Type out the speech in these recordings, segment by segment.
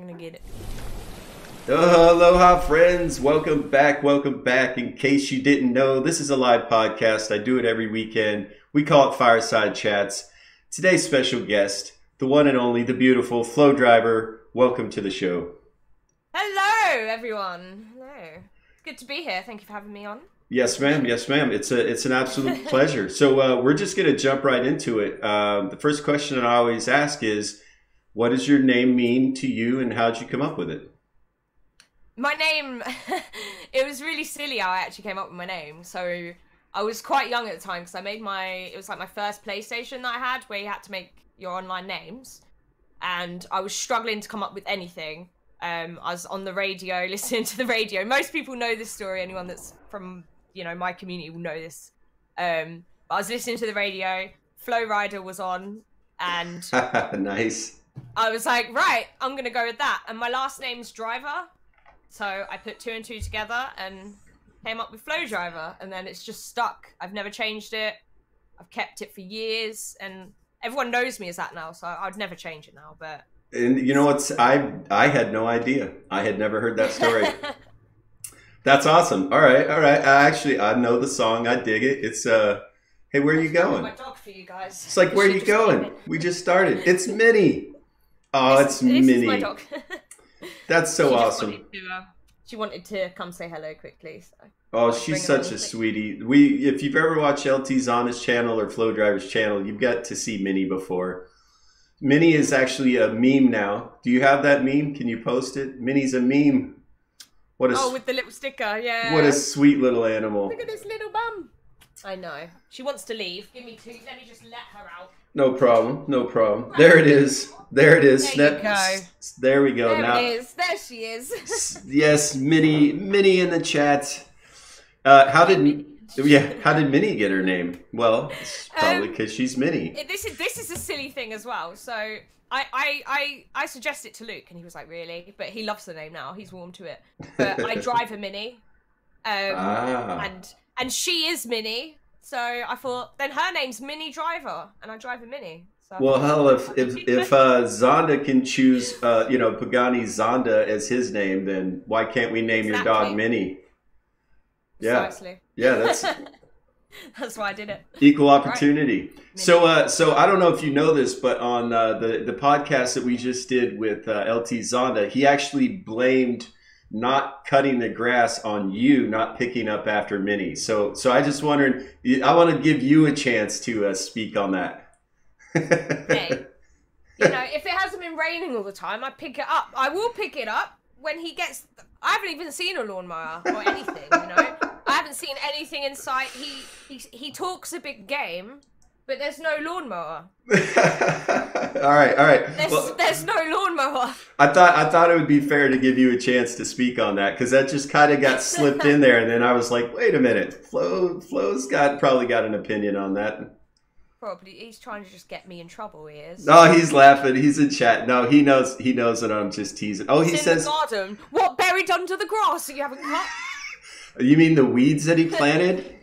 I'm gonna get it. Aloha, friends. Welcome back. Welcome back. In case you didn't know, this is a live podcast. I do it every weekend. We call it Fireside Chats. Today's special guest, the one and only, the beautiful Flow Driver. Welcome to the show. Hello, everyone. Hello. Good to be here. Thank you for having me on. Yes, ma'am. Yes, ma'am. It's an absolute pleasure. So we're just going to jump right into it. The first question that I always ask is, what does your name mean to you and how'd you come up with it? My name, it was really silly how I actually came up with my name. So I was quite young at the time because I made it was like my first PlayStation that I had where you had to make your online names. And I was struggling to come up with anything. I was on the radio, listening to the radio. Most people know this story. Anyone that's from, my community will know this. But I was listening to the radio. Flow Rider was on. And nice. I was like, right, I'm going to go with that. And my last name's Driver. So I put two and two together and came up with Flow Driver. And then it's just stuck. I've never changed it. I've kept it for years. And everyone knows me as that now. So I'd never change it now. But and you know what's, I had no idea. I had never heard that story. That's awesome. All right. I know the song. I dig it. It's hey, where are you going? My dog for you guys. It's like, where are you going? We just started. It's Minnie. Oh, it's Minnie. This is my dog. That's so awesome. She wanted to come say hello quickly. So oh, she's such a sweetie. If you've ever watched LT Zonda's channel or Flow Driver's channel, you've got to see Minnie before. Minnie is actually a meme now. Do you have that meme? Can you post it? Minnie's a meme. With the little sticker, yeah. What a sweet little animal. Look at this little bum. I know. She wants to leave. Give me two. Let me just let her out. No problem. No problem. There it is. There it is. There you go. There we go. There now, it is. There she is. Yes, Minnie in the chat. How did Minnie get her name? Well, it's probably because she's Minnie. This is a silly thing as well. So I suggested it to Luke, and he was like, "Really?" But he loves the name now. He's warm to it. But I drive a Minnie, and she is Minnie. So I thought, then her name's Minnie Driver, and I drive a Minnie. So well, hell, if Zonda can choose, Pagani Zonda as his name, then why can't we name your dog Minnie? Yeah, precisely. Yeah, that's why I did it. Equal opportunity. Right. So I don't know if you know this, but on the podcast that we just did with LT Zonda, he actually blamed not cutting the grass on you not picking up after Minnie. So I just wondered, I want to give you a chance to speak on that. Hey, if it hasn't been raining all the time, I pick it up. I will pick it up when he gets. I haven't even seen a lawnmower or anything. I haven't seen anything in sight. He talks a big game, but there's no lawnmower. All right. There's no lawnmower. I thought it would be fair to give you a chance to speak on that because that just kind of got slipped in there, and then I was like, wait a minute, Flo's probably got an opinion on that. Probably he's trying to just get me in trouble. He is. No, he's laughing. He's in chat. No, he knows that I'm just teasing. Oh, he says. In the garden. What buried under the grass that you haven't cut? You mean the weeds that he planted?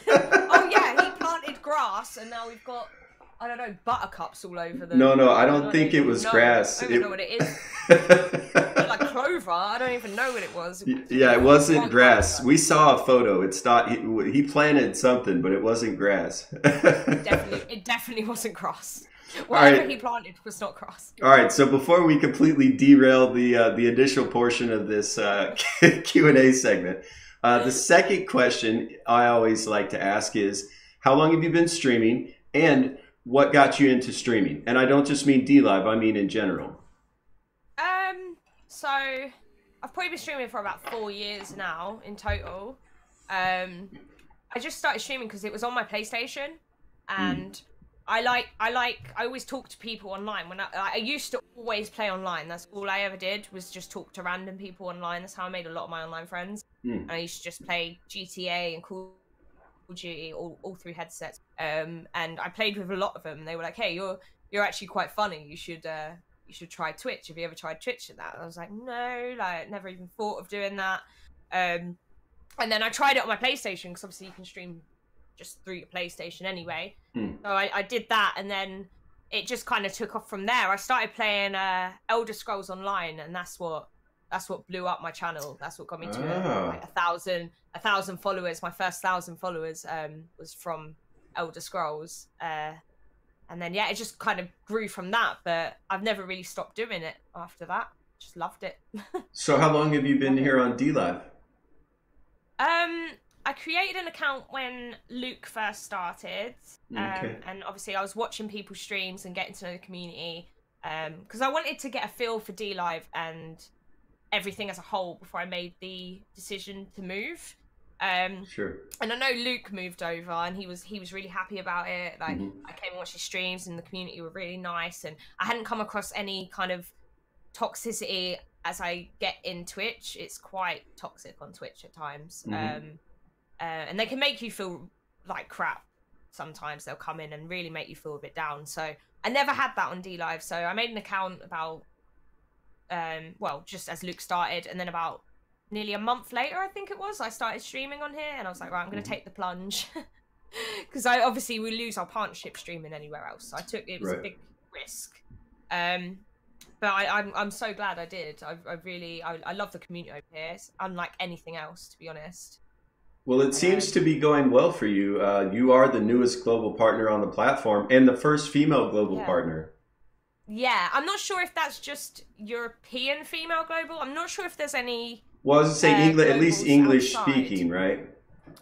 Oh yeah, he planted grass, and now we've got, I don't know, buttercups all over them. No, I don't think it was grass. I don't know what it is. Like clover. I don't even know what it was. Yeah, it wasn't grass. We saw a photo. It's not. He planted something, but it wasn't grass. It definitely wasn't grass. Whatever he planted was not grass. All right. So before we completely derail the initial portion of this Q&A segment, the second question I always like to ask is, how long have you been streaming, and what got you into streaming? And I don't just mean DLive, I mean in general. So I've probably been streaming for about 4 years now in total. I just started streaming because it was on my PlayStation, and I always talk to people online. When I used to always play online. That's all I ever did, was just talk to random people online. That's how I made a lot of my online friends. And I used to just play GTA and Call of Duty all through headsets. And I played with a lot of them. And they were like, "Hey, you're actually quite funny. You should try Twitch. Have you ever tried Twitch?" And that, I was like, no, never even thought of doing that. And then I tried it on my PlayStation, because obviously you can stream just through your PlayStation anyway. So I did that, and then it just kind of took off from there. I started playing Elder Scrolls Online, and that's what blew up my channel. That's what got me to like 1,000 followers. My first 1,000 followers was from Elder Scrolls, and then yeah, it just kind of grew from that. But I've never really stopped doing it after that. Just loved it. So how long have you been here on DLive? I created an account when Luke first started, and obviously I was watching people's streams and getting to know the community, because I wanted to get a feel for DLive and everything as a whole before I made the decision to move. Sure. And I know Luke moved over, and he was really happy about it. Like I came and watched his streams, and the community were really nice, and I hadn't come across any kind of toxicity as I get in Twitch. It's quite toxic on Twitch at times. And they can make you feel like crap sometimes. They'll come in and really make you feel a bit down. So I never had that on DLive. So I made an account about, well, just as Luke started, and then about nearly a month later, I think it was, I started streaming on here, and I was like, right, I'm going to take the plunge. Because obviously we lose our partnership streaming anywhere else. So it was a big risk. But I'm so glad I did. I love the community over here. It's unlike anything else, to be honest. Well, it seems to be going well for you. You are the newest global partner on the platform and the first female global partner. Yeah, I'm not sure if that's just European female global. I'm not sure if there's any. Well, I was going to say English, at least English speaking, right?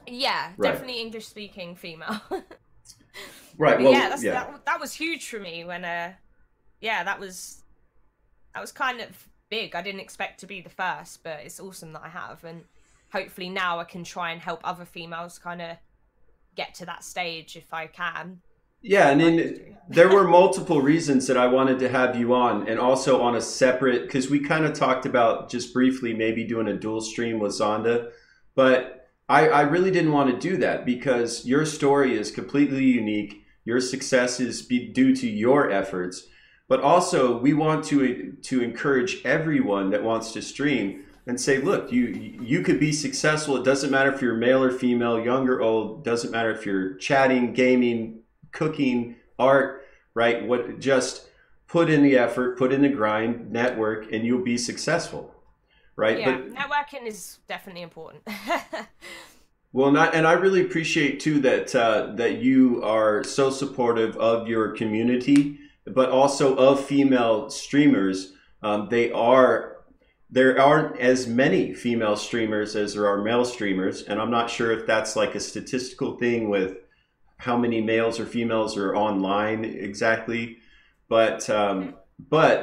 Yeah, definitely English speaking female. Right. But well, that was huge for me when that was kind of big. I didn't expect to be the first, but it's awesome that I have, and hopefully now I can try and help other females kind of get to that stage if I can. Yeah, and then there were multiple reasons that I wanted to have you on, and also on a separate, because we kind of talked about just briefly maybe doing a dual stream with Zonda, but I really didn't want to do that because your story is completely unique. Your success is due to your efforts, but also we want to encourage everyone that wants to stream and say, look, you could be successful. It doesn't matter if you're male or female, young or old. Doesn't matter if you're chatting, gaming, cooking, art, right? Just put in the effort, put in the grind, network, and you'll be successful, right? Yeah, but networking is definitely important. Well, and I really appreciate too that you are so supportive of your community, but also of female streamers. There aren't as many female streamers as there are male streamers, and I'm not sure if that's like a statistical thing with how many males or females are online exactly, but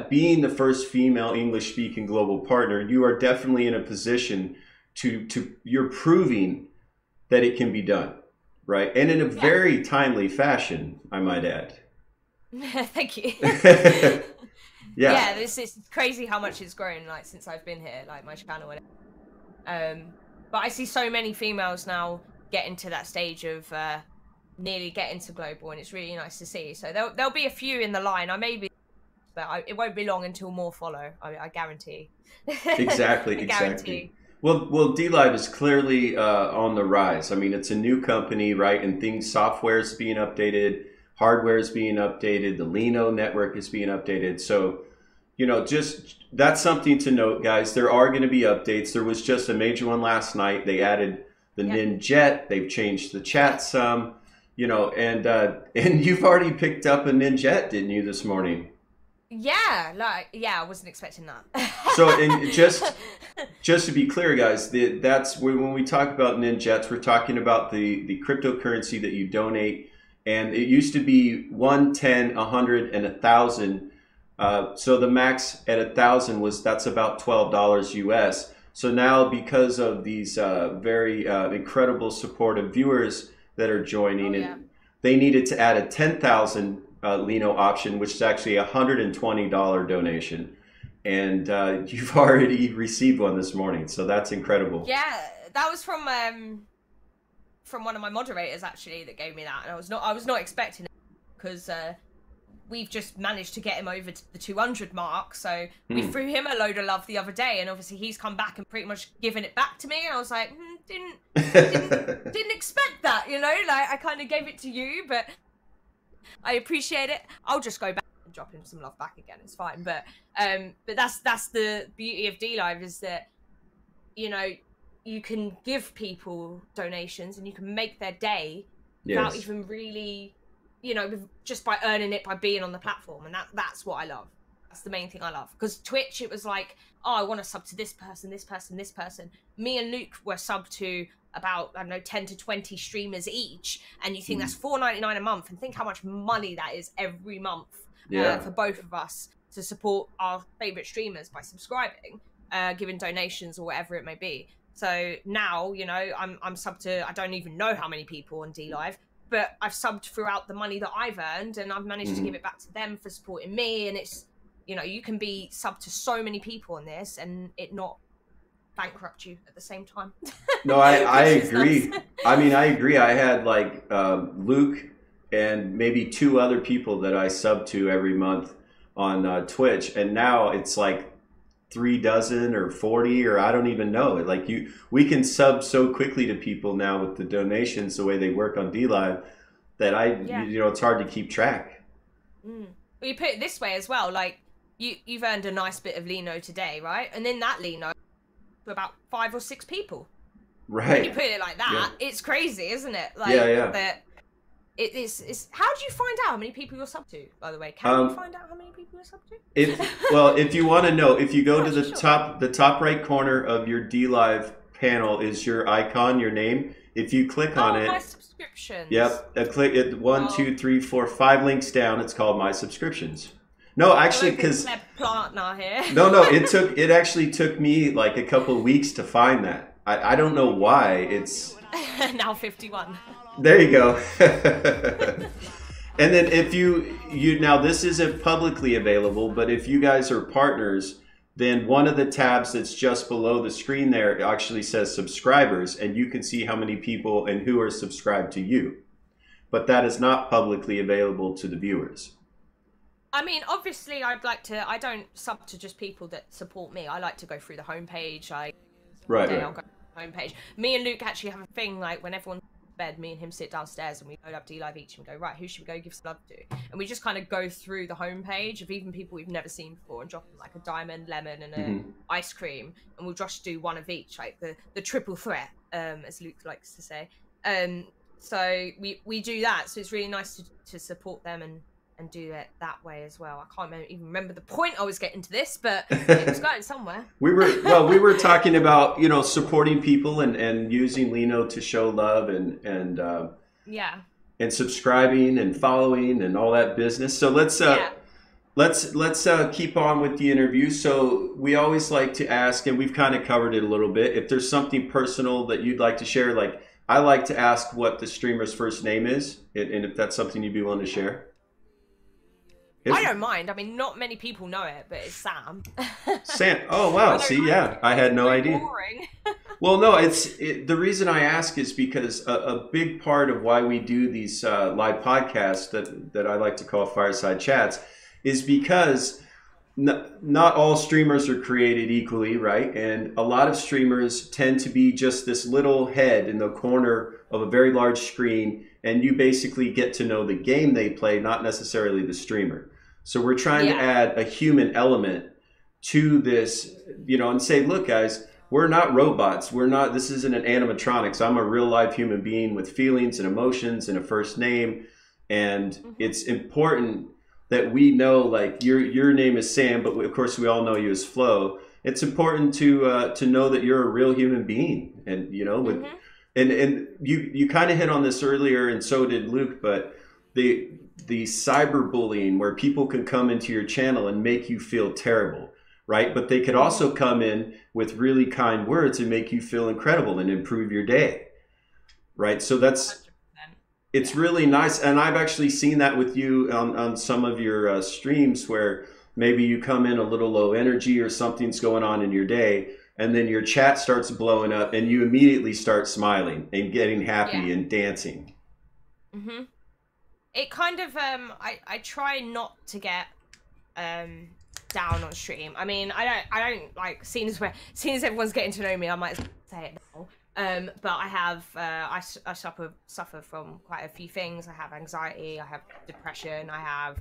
being the first female English-speaking global partner, you are definitely in a position you're proving that it can be done, right? And in a very timely fashion, I might add. Thank you. Yeah, this is crazy how much it's grown like since I've been here, like my channel. But I see so many females now getting to that stage of nearly getting to global, and it's really nice to see. So there'll be a few in the line. But it won't be long until more follow. I guarantee. Exactly. Exactly. Well, DLive is clearly on the rise. I mean, it's a new company, right? And software is being updated, hardware is being updated, the Lino network is being updated. So, just that's something to note, guys. There are going to be updates. There was just a major one last night. They added the Ninjet. They've changed the chat some, and you've already picked up a Ninjet, didn't you, this morning? Yeah, I wasn't expecting that. So, and just to be clear, guys, that's when we talk about Ninjets, we're talking about the cryptocurrency that you donate, and it used to be 1, 10, 100, and 1,000. So the max at 1,000 that's about $12 US. So now, because of these very incredible supportive viewers that are joining, they needed to add a 10,000 Lino option, which is actually a $120 donation. And you've already received one this morning, so that's incredible. Yeah, that was from one of my moderators actually that gave me that, and I was not expecting it because we've just managed to get him over to the 200 mark. So we threw him a load of love the other day, and obviously he's come back and pretty much given it back to me. And I was like, didn't expect that, like I kind of gave it to you, but I appreciate it. I'll just go back and drop him some love back again. It's fine. But that's the beauty of D-Live, is that, you know, you can give people donations and you can make their day without even really, you know, just by earning it by being on the platform. And that's what I love. That's the main thing I love. Because Twitch, it was like, oh, I want to sub to this person, this person, this person. Me and Luke were subbed to about, I don't know, 10 to 20 streamers each. And you think that's $4.99 a month. And think how much money that is every month for both of us to support our favourite streamers by subscribing, giving donations or whatever it may be. So now, you know, I'm subbed to, I don't even know how many people on D-Live, but I've subbed throughout the money that I've earned, and I've managed to give it back to them for supporting me. And it's, you know, you can be subbed to so many people on this and it not bankrupt you at the same time. No, I agree. I mean, I agree. I had like Luke and maybe 2 other people that I sub to every month on Twitch, and now it's like 3 dozen or 40, or I don't even know. Like we can sub so quickly to people now with the donations, the way they work on D-Live, that you know, it's hard to keep track. Well, you put it this way as well, like you've earned a nice bit of Lino today, right? And in that Lino, about 5 or 6 people. Right. When you put it like that, it's crazy, isn't it? Like, that it's. How do you find out how many people you're sub to? By the way, can you find out how many people you're sub to? Well, if you want to know, if you go to the top right corner of your D-Live panel is your icon, your name. If you click on it, my subscriptions. Yep, click it. 1, 2, 3, 4, 5 links down. It's called My Subscriptions. No, actually, because no, it actually took me like a couple of weeks to find that. I don't know why it's now 51. There you go. And then if you now, this isn't publicly available, but if you guys are partners, then one of the tabs that's just below the screen there actually says subscribers, and you can see how many people and who are subscribed to you. But that is not publicly available to the viewers. I mean, obviously, I don't sub to just people that support me. I like to go through the homepage. I'll go to the homepage. Me and Luke actually have a thing, like, when everyone's in bed, me and him sit downstairs and we load up D-Live each and go, right, who should we go give some love to? And we just kind of go through the homepage of even people we've never seen before and drop them, like, a diamond, lemon, and an ice cream. And we'll just do one of each, like the triple threat, as Luke likes to say. So we do that. So it's really nice to support them and do it that way as well. I can't even remember the point I was getting to this, but it was going somewhere. we were talking about, you know, supporting people and using Lino to show love and subscribing and following and all that business. So let's keep on with the interview. So we always like to ask, and we've kind of covered it a little bit, if there's something personal that you'd like to share. Like, I like to ask what the streamer's first name is, and if that's something you'd be willing to share. I don't mind. I mean, not many people know it, but it's Sam. Sam. Oh, wow. See, yeah. I had no idea. Boring. Well, no, the reason I ask is because a big part of why we do these live podcasts that I like to call Fireside Chats is because not all streamers are created equally, right? And a lot of streamers tend to be just this little head in the corner of a very large screen, and you basically get to know the game they play, not necessarily the streamer. So we're trying to add a human element to this, you know, and say, look, guys, we're not robots. This isn't an animatronics. I'm a real live human being with feelings and emotions and a first name. And it's important that we know, like, your name is Sam, but of course we all know you as Flo. It's important to know that you're a real human being, and, you know, with and you kind of hit on this earlier, and so did Luke, but the cyberbullying, where people can come into your channel and make you feel terrible, right? But they could also come in with really kind words and make you feel incredible and improve your day, right? So it's really nice. And I've actually seen that with you on some of your streams, where maybe you come in a little low energy or something's going on in your day, and then your chat starts blowing up and you immediately start smiling and getting happy and dancing. It kind of, I try not to get down on stream. I mean, I don't like, seeing as everyone's getting to know me, I might say it now. But I have I suffer from quite a few things. I have anxiety, I have depression, I have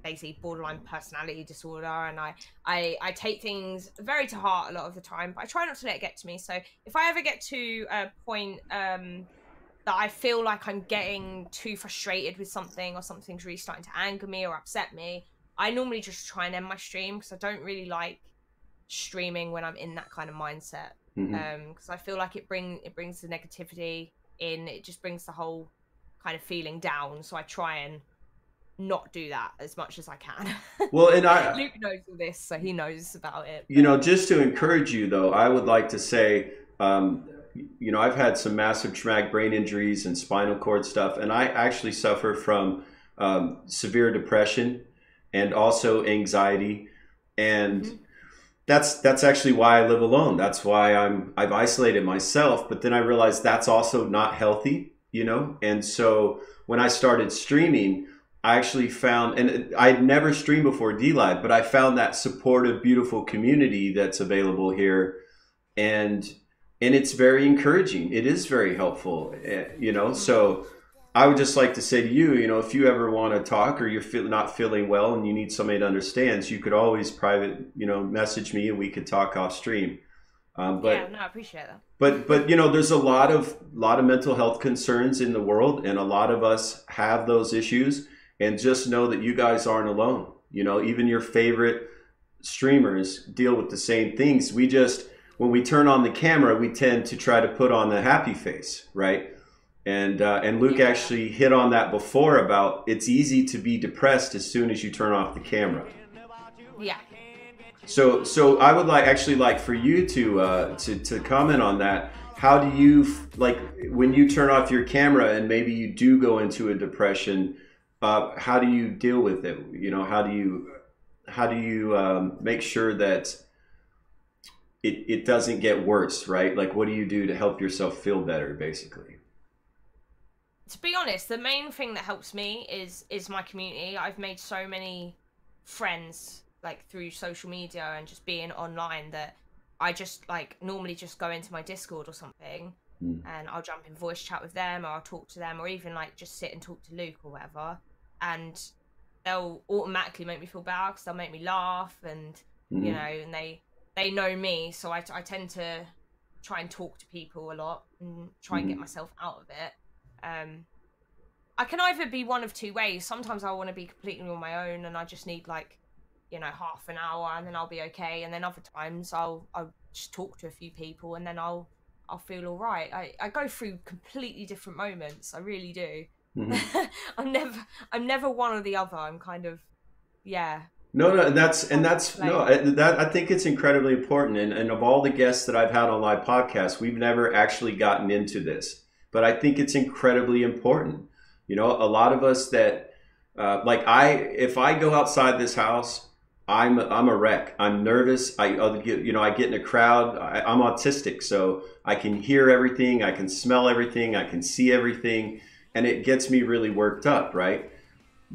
basically borderline personality disorder, and I take things very to heart a lot of the time, but I try not to let it get to me. So if I ever get to a point that I feel like I'm getting too frustrated with something, or something's really starting to anger me or upset me, I normally just try and end my stream, because I don't really like streaming when I'm in that kind of mindset. Because I feel like it brings the negativity in. It just brings the whole kind of feeling down. So I try and not do that as much as I can. Well, and Luke knows all this, so he knows about it. You know, just to encourage you, though, I would like to say, you know, I've had some massive traumatic brain injuries and spinal cord stuff, and I actually suffer from severe depression and also anxiety, and that's actually why I live alone. That's why I've isolated myself. But then I realized that's also not healthy, you know. And so when I started streaming, I actually found, and I'd never streamed before DLive, but I found that supportive, beautiful community that's available here, and it's very encouraging. It is very helpful, you know. So I would just like to say to you, you know, if you ever want to talk, or you're not feeling well and you need somebody to understand, you could always private, you know, message me and we could talk off stream. But yeah, no, I appreciate that. But you know, there's a lot of mental health concerns in the world, and a lot of us have those issues. And just know that you guys aren't alone. You know, even your favorite streamers deal with the same things. We just, when we turn on the camera, we tend to try to put on the happy face, right? And Luke actually hit on that before about it's easy to be depressed as soon as you turn off the camera. Yeah. So I would like for you to comment on that. How do you, like, when you turn off your camera and maybe you do go into a depression? How do you deal with it? You know, how do you make sure that it doesn't get worse, right? Like, what do you do to help yourself feel better, basically? To be honest, the main thing that helps me is my community. I've made so many friends, like, through social media and just being online, that I just, like, normally just go into my Discord or something, and I'll jump in voice chat with them, or I'll talk to them, or even, like, just sit and talk to Luke or whatever. And they'll automatically make me feel better, because they'll make me laugh, and you know, and they know me, so I tend to try and talk to people a lot and try and get myself out of it. I can either be one of two ways. Sometimes I want to be completely on my own and I just need, like, you know, half an hour and then I'll be okay, and then other times I'll just talk to a few people and then I'll feel all right. I go through completely different moments. I really do. I'm never one or the other. I'm kind of, yeah. No, I think it's incredibly important. And of all the guests that I've had on my podcast, we've never actually gotten into this, but I think it's incredibly important. You know, a lot of us that, if I go outside this house, I'm a wreck. I'm nervous. I get in a crowd. I'm autistic, so I can hear everything. I can smell everything. I can see everything. And it gets me really worked up, right?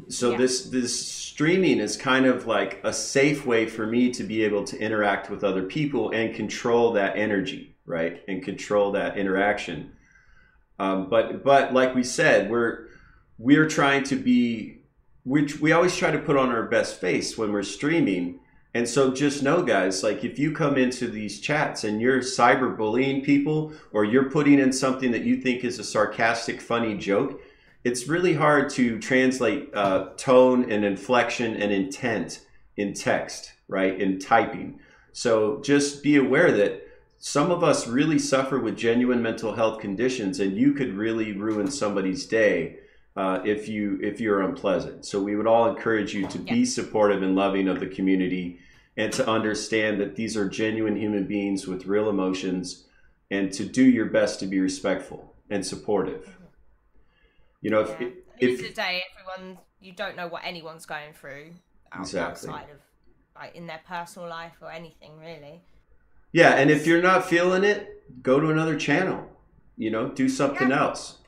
So this streaming is kind of like a safe way for me to be able to interact with other people and control that energy, right? And control that interaction. But like we said, we're trying to be, we always try to put on our best face when we're streaming. And so just know, guys, like, if you come into these chats and you're cyberbullying people, or you're putting in something that you think is a sarcastic, funny joke, it's really hard to translate tone and inflection and intent in text, right? In typing. So just be aware that some of us really suffer with genuine mental health conditions, and you could really ruin somebody's day if you're unpleasant. So we would all encourage you to be supportive and loving of the community, and to understand that these are genuine human beings with real emotions, and to do your best to be respectful and supportive. You know, at the end of the day, you don't know what anyone's going through outside of, like, in their personal life or anything, really. Yeah, and if you're not feeling it, go to another channel. You know, do something else.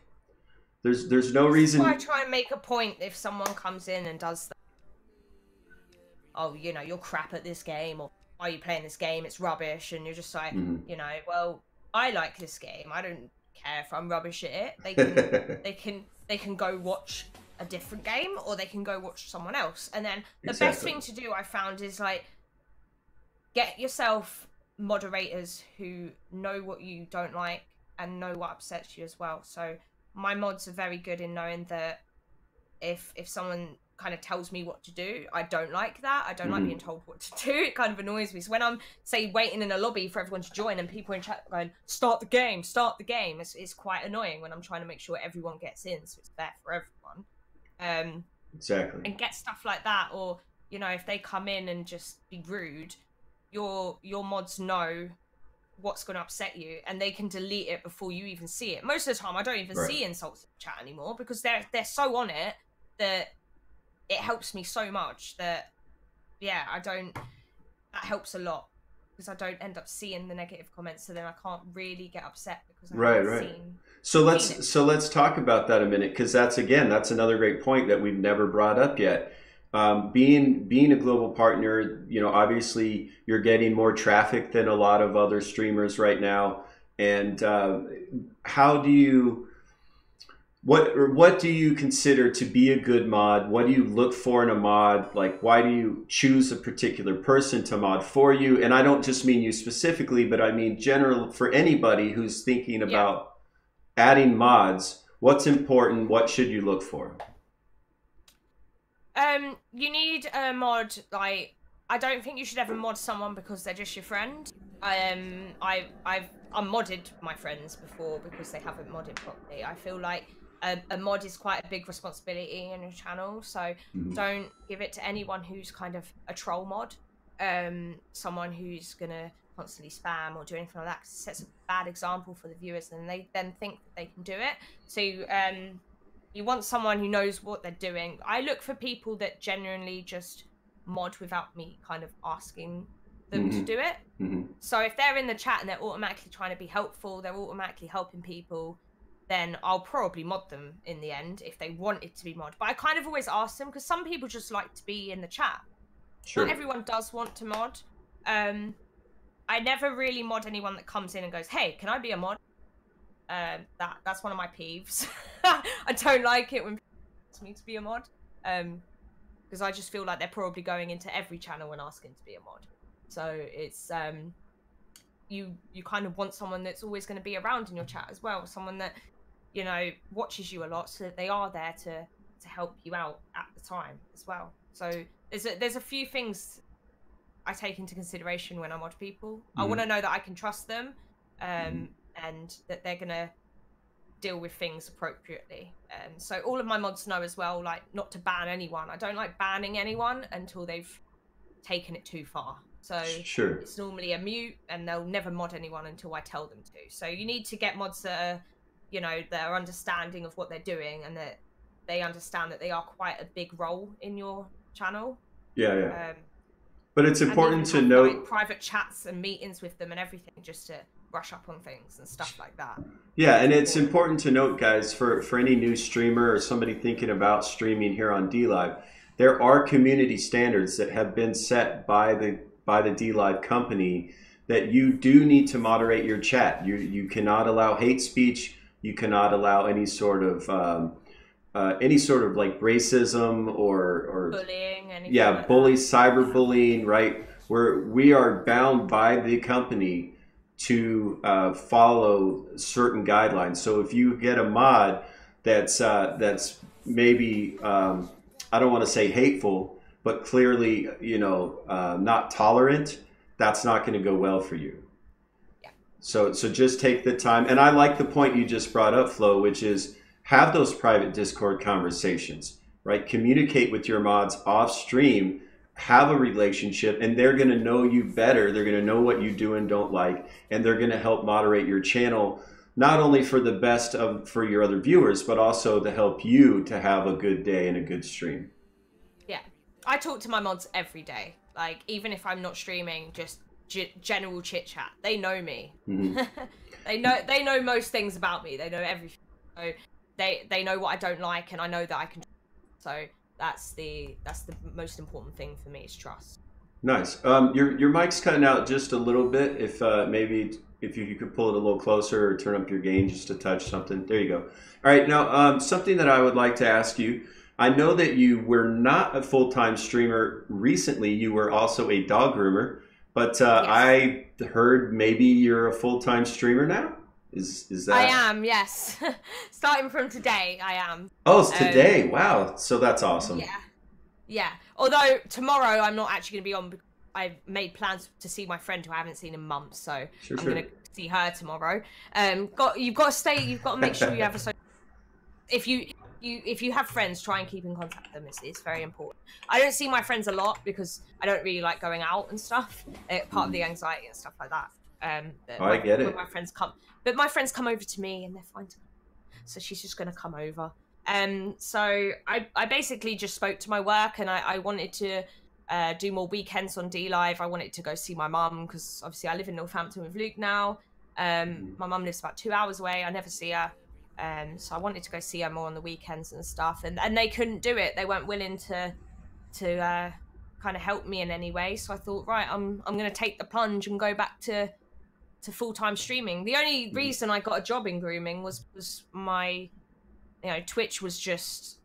There's no reason. That's why I try and make a point if someone comes in and does that. Oh, you're crap at this game, or why are you playing this game? It's rubbish. And you're just like, you know, well, I like this game. I don't care if I'm rubbish at it. They can go watch a different game, or they can go watch someone else. And then the best thing to do, I found, is like get yourself moderators who know what you don't like and know what upsets you as well. So my mods are very good in knowing that if someone kind of tells me what to do, I don't like that. I don't like being told what to do. It kind of annoys me. So when I'm, say, waiting in a lobby for everyone to join and people in chat going, start the game, it's quite annoying when I'm trying to make sure everyone gets in so it's fair for everyone. Exactly. And get stuff like that. Or, you know, if they come in and just be rude, your mods know what's going to upset you and they can delete it before you even see it. Most of the time I don't even see insults in the chat anymore because they're so on it that it helps me so much that that helps a lot because I don't end up seeing the negative comments, so then I can't really get upset because I haven't seen. So let's talk about that a minute, because that's another great point that we've never brought up yet. Being a global partner, you know, obviously you're getting more traffic than a lot of other streamers right now. And how do you, what do you consider to be a good mod? What do you look for in a mod? Like, why do you choose a particular person to mod for you? And I don't just mean you specifically, but I mean general for anybody who's thinking about adding mods. What's important? What should you look for? You need a mod, like, I don't think you should ever mod someone because they're just your friend. I've modded my friends before because they haven't modded properly. I feel like a mod is quite a big responsibility in your channel, so don't give it to anyone who's kind of a troll mod. Someone who's gonna constantly spam or do anything like that, 'cause it sets a bad example for the viewers and they then think that they can do it. So you want someone who knows what they're doing. I look for people that genuinely just mod without me kind of asking them to do it. So if they're in the chat and they're automatically trying to be helpful, they're automatically helping people, then I'll probably mod them in the end if they want it to be mod. But I kind of always ask them because some people just like to be in the chat. Not everyone does want to mod. I never really mod anyone that comes in and goes, hey, can I be a mod? That's one of my peeves. I don't like it when people ask me to be a mod, because I just feel like they're probably going into every channel and asking to be a mod. So it's you kind of want someone that's always going to be around in your chat as well, someone that, you know, watches you a lot, so that they are there to help you out at the time as well. So there's a few things I take into consideration when I mod people. I want to know that I can trust them, and that they're gonna deal with things appropriately. So all of my mods know as well, like, not to ban anyone. I don't like banning anyone until they've taken it too far. So it's normally a mute, and they'll never mod anyone until I tell them to. So you need to get mods that are, you know, that are understanding of what they're doing and that they understand that they are quite a big role in your channel. But it's important to note, like, private chats and meetings with them and everything, just to brush up on things and stuff like that. Yeah, and it's important to note, guys, for any new streamer or somebody thinking about streaming here on DLive, there are community standards that have been set by the DLive company that you do need to moderate your chat. You cannot allow hate speech. You cannot allow any sort of like racism or bullying, cyberbullying, right? We are bound by the company to follow certain guidelines. So if you get a mod that's maybe I don't want to say hateful, but clearly, you know, not tolerant, that's not going to go well for you. So just take the time. And I like the point you just brought up, Flo, which is have those private Discord conversations, right? Communicate with your mods off stream, have a relationship, and they're going to know you better. They're going to know what you do and don't like, and they're going to help moderate your channel, not only for the best for your other viewers, but also to help you to have a good day and a good stream. Yeah, I talk to my mods every day. Like, even if I'm not streaming, just general chit chat. They know me. They know most things about me. They know everything. So they know what I don't like, and I know that I can. So that's the most important thing for me, is trust. Nice. Your mic's cutting out just a little bit. If maybe if you could pull it a little closer or turn up your gain just a touch, something. There you go. All right. Now, something that I would like to ask you. I know that you were not a full-time streamer recently. You were also a dog groomer, but Yes. I heard maybe you're a full-time streamer now. Is that? I am, yes. Starting from today, I am. Oh, it's today. Wow. So that's awesome. Yeah. Yeah. Although tomorrow I'm not actually going to be on. I've made plans to see my friend who I haven't seen in months, so Sure, I'm sure. going to see her tomorrow. You've got to stay. You've got to make sure you have a social. If you have friends, try and keep in contact with them. It's very important. I don't see my friends a lot because I don't really like going out and stuff. Part of the anxiety and stuff like that. I get it. When my friends come, but my friends come over to me and they're fine. So she's just going to come over. So I basically just spoke to my work and I wanted to do more weekends on D Live. I wanted to go see my mum because obviously I live in Northampton with Luke now. My mum lives about 2 hours away. I never see her. So I wanted to go see her more on the weekends and stuff. And they couldn't do it. They weren't willing to kind of help me in any way. So I thought, right, I'm going to take the plunge and go back to full-time streaming. The only reason I got a job in grooming was my, Twitch was just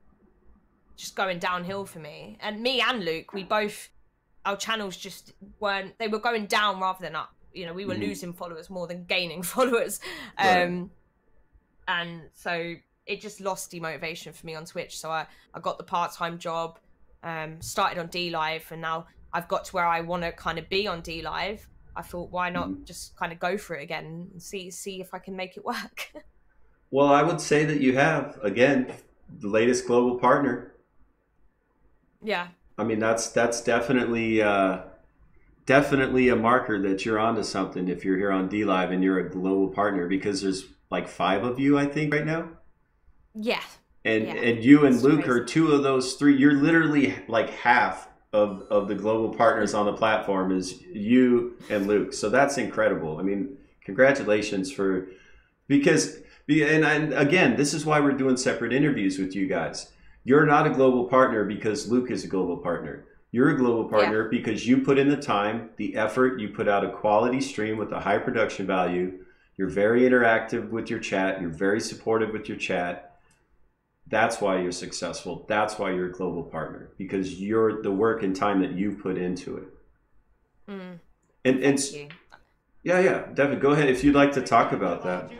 going downhill for me. And me and Luke, our channels just weren't, they were going down rather than up. We were losing followers more than gaining followers. Right. And so it just lost the motivation for me on Twitch. So I got the part-time job, started on D Live, and now I've got to where I want to kind of be on D Live. I thought, why not just kind of go for it again and see if I can make it work. Well, I would say that you have, again, the latest global partner. Yeah. I mean, that's definitely definitely a marker that you're onto something if you're here on D Live and you're a global partner, because there's like 5 of you, I think, right now. Yeah. And you and It's Luke crazy. are 2 of those 3. You're literally like half of the global partners on the platform is you and Luke. So that's incredible. I mean, congratulations and again, this is why we're doing separate interviews with you guys. You're not a global partner because Luke is a global partner. You're a global partner because you put in the time, the effort, you put out a quality stream with a high production value. You're very interactive with your chat. You're very supportive with your chat. That's why you're successful. That's why you're a global partner, because you're the work and time that you've put into it. Thank you. Yeah, Devin, go ahead if you'd like to talk about that.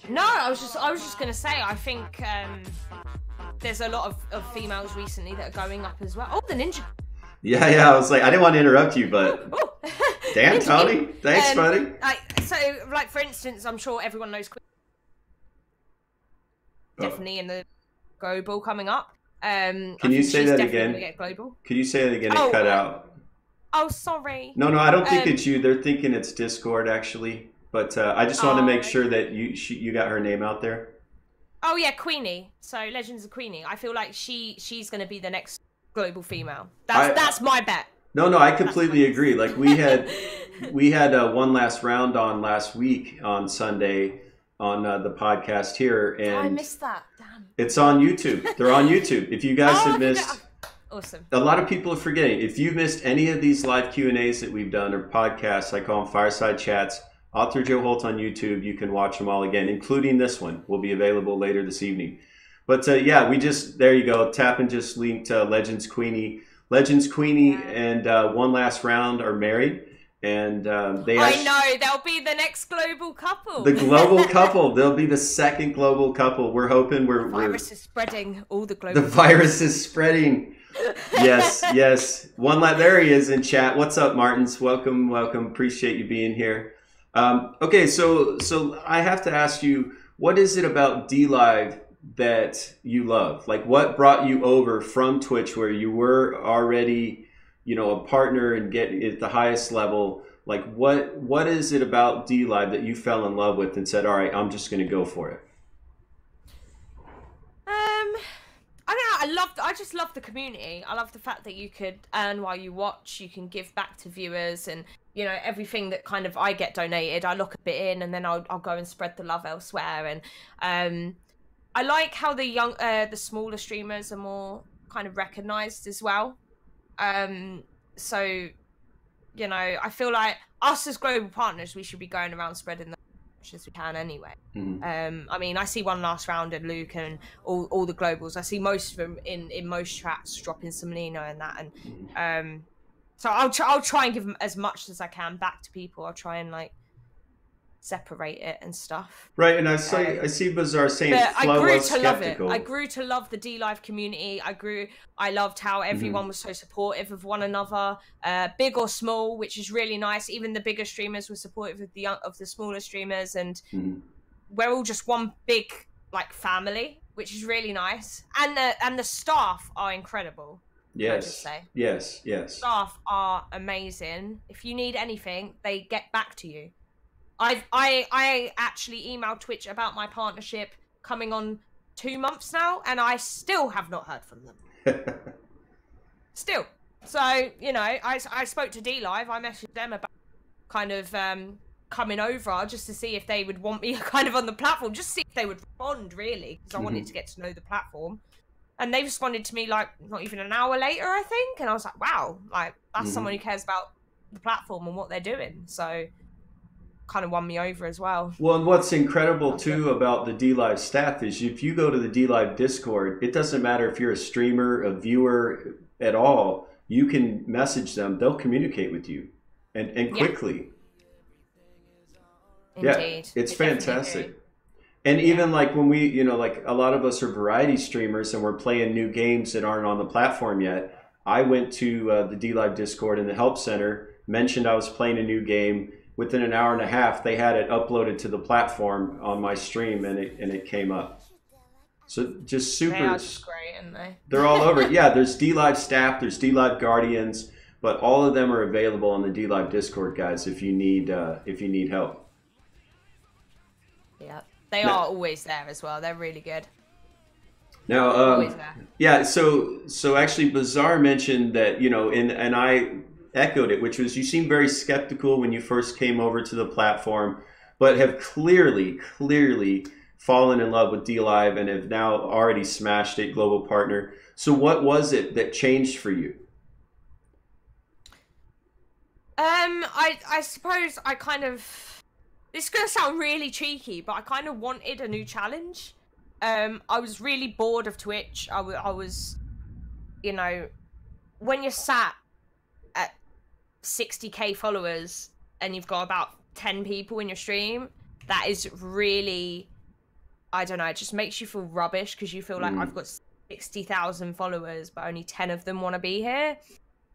No, I was just gonna say, I think there's a lot of females recently that are going up as well. Oh, the ninja. Yeah, I was like, I didn't want to interrupt you, but Oh. damn, Tony, thanks, buddy. For instance, I'm sure everyone knows definitely in the global coming up. Can you say that again? Get global. Can you say that again? It cut out. Oh, sorry. No, I don't think it's you. They're thinking it's Discord, actually. But I just want to make sure that you got her name out there. Oh yeah, Queenie. So Legends of Queenie. I feel like she's going to be the next global female. That's my bet. No, I completely agree. Like we had one last round on last week on Sunday on the podcast here, and I missed that. Damn. It's on YouTube. They're on YouTube. If you guys have missed, awesome. A lot of people are forgetting. If you've missed any of these live Q&As that we've done or podcasts, I call them Fireside Chats, Author Joe Holt on YouTube. You can watch them all again, including this one. Will be available later this evening. But there you go. Tappan just linked Legends Queenie. Legends Queenie and One Last Round are married. And I know, they'll be the next global couple. The global couple. They'll be the second global couple. We're hoping the virus is spreading. All the global. The virus is spreading. Yes. There he is in chat. What's up, Martins? Welcome. Appreciate you being here. Okay, so I have to ask you, what is it about D Live that you love? Like, what brought you over from Twitch, where you were already, a partner and get at the highest level? Like, what is it about D Live that you fell in love with and said, all right, I'm just going to go for it? I don't know. I just love the community. I love the fact that you could earn while you watch. You can give back to viewers, and everything that kind of I get donated, I lock a bit in, and then I'll go and spread the love elsewhere. And I like how the smaller streamers are more kind of recognized as well. So, you know, I feel like us as global partners, we should be going around spreading the much as we can anyway. I mean, I see One Last Round and Luke and all the globals. I see most of them in most tracks dropping some Nino and that, and so I'll try and give them as much as I can back to people. I'll try and like separate it and stuff. Right, and I see Bizarre saying Flo was skeptical. I grew to love the D Live community. I loved how everyone was so supportive of one another, big or small, which is really nice. Even the bigger streamers were supportive of the smaller streamers, and we're all just one big like family, which is really nice. And the staff are incredible. Yes. Yes. Staff are amazing. If you need anything, they get back to you. I actually emailed Twitch about my partnership coming on 2 months now, and I still have not heard from them. Still. So, you know, I spoke to D Live. I messaged them about kind of coming over just to see if they would want me kind of on the platform, just see if they would respond, really, because I wanted to get to know the platform. And they responded to me, like, not even an hour later, I think. And I was like, wow, like, that's someone who cares about the platform and what they're doing. So kind of won me over as well. Well, and what's incredible too about the D Live staff is if you go to the D Live Discord, it doesn't matter if you're a streamer, a viewer at all, you can message them, they'll communicate with you and quickly. Indeed. Yeah, it's fantastic. And even like when we, you know, like a lot of us are variety streamers and we're playing new games that aren't on the platform yet. I went to the D Live Discord in the Help Center, mentioned I was playing a new game. Within an hour and a half, they had it uploaded to the platform on my stream, and it came up. So just super. They are just great, aren't they? They're all over. Yeah, there's D Live staff, there's D Live Guardians, but all of them are available on the D Live Discord, guys. If you need help. Yeah, they are always there as well. They're really good. Now, yeah. So actually, Bizarre mentioned that, you know, and I echoed it, which was you seem very skeptical when you first came over to the platform, but have clearly fallen in love with D Live and have now already smashed it, global partner. So what was it that changed for you? I suppose I kind of, this is gonna sound really cheeky, but I kind of wanted a new challenge. I was really bored of Twitch. I was, you know, when you're sat at 60k followers and you've got about 10 people in your stream, that is really, I don't know, it just makes you feel rubbish because you feel like I've got 60,000 followers but only 10 of them want to be here.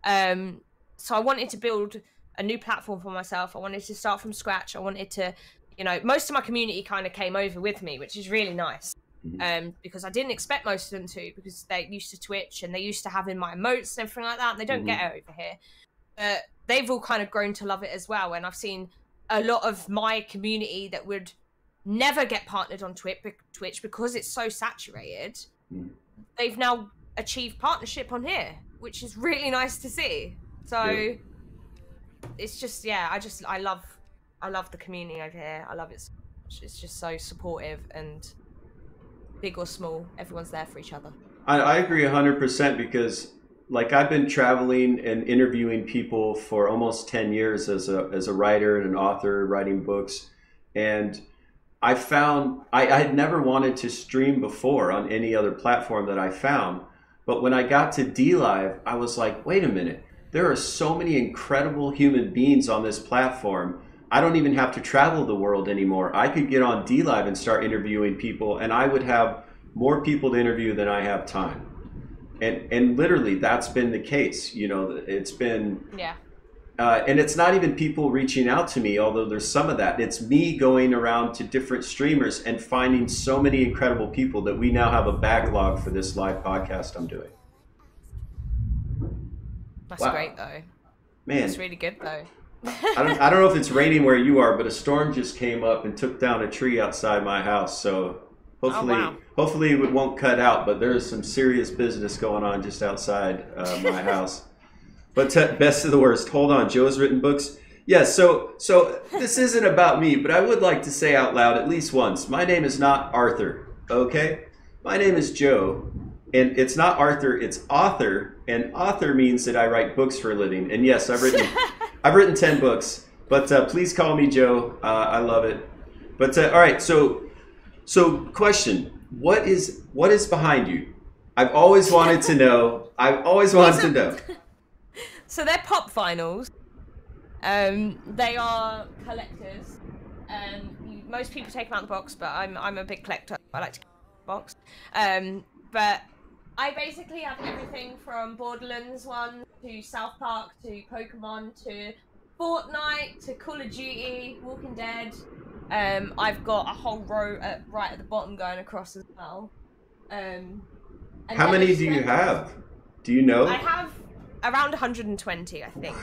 So I wanted to build a new platform for myself. I wanted to start from scratch. I wanted to, you know, most of my community kind of came over with me, which is really nice. Because I didn't expect most of them to, because they're used to Twitch and they used to having my emotes and everything like that, and they don't get it over here. But they've all kind of grown to love it as well, and I've seen a lot of my community that would never get partnered on Twitch because it's so saturated. They've now achieved partnership on here, which is really nice to see. So it's just, yeah, I love the community over here. I love it so much. It's just so supportive, and big or small, everyone's there for each other. I agree 100%, because like I've been traveling and interviewing people for almost 10 years as a writer and an author, writing books. And I found I had never wanted to stream before on any other platform that I found. But when I got to D Live, I was like, wait a minute, there are so many incredible human beings on this platform. I don't even have to travel the world anymore. I could get on D Live and start interviewing people, and I would have more people to interview than I have time. And literally that's been the case. You know, it's been, and it's not even people reaching out to me, although there's some of that. It's me going around to different streamers and finding so many incredible people that we now have a backlog for this live podcast I'm doing. That's great though. Man, that's really good though. I don't know if it's raining where you are, but a storm just came up and took down a tree outside my house. So hopefully it won't cut out, but there's some serious business going on just outside my house. But best of the worst. Hold on, Joe's written books. Yeah, so this isn't about me, but I would like to say out loud at least once, my name is not Arthur, okay? My name is Joe, And it's not Arthur, it's author. And author means that I write books for a living. And yes, I've written 10 books. But please call me Joe. I love it. But all right, so question: what is behind you? I've always wanted to know. So they're pop vinyls. They are collectors. Most people take them out of the box, but I'm a big collector. I like to keep the box. But I basically have everything from Borderlands 1 to South Park to Pokemon to Fortnite to Call of Duty, Walking Dead. I've got a whole row right at the bottom going across as well. How many do you have? Do you know? I have around 120, I think.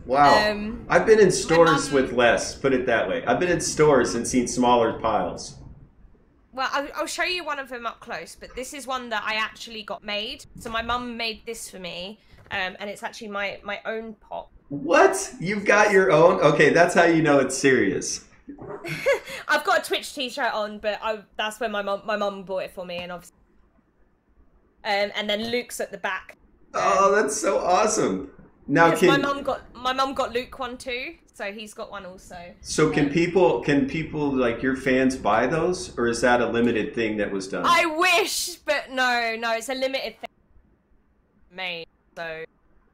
Wow. I've been in stores with less, put it that way. I've been in stores and seen smaller piles. Well, I'll show you one of them up close, but this is one that I actually got made. So my mum made this for me, and it's actually my own pop. What? You've got your own? Okay, that's how you know it's serious. I've got a Twitch t-shirt on, but that's when my mum bought it for me, and obviously, and then Luke's at the back. Oh, that's so awesome! Now, my mum got Luke one too, so he's got one also. So can people like your fans buy those, or is that a limited thing that was done? I wish, but no, it's a limited thing made. So,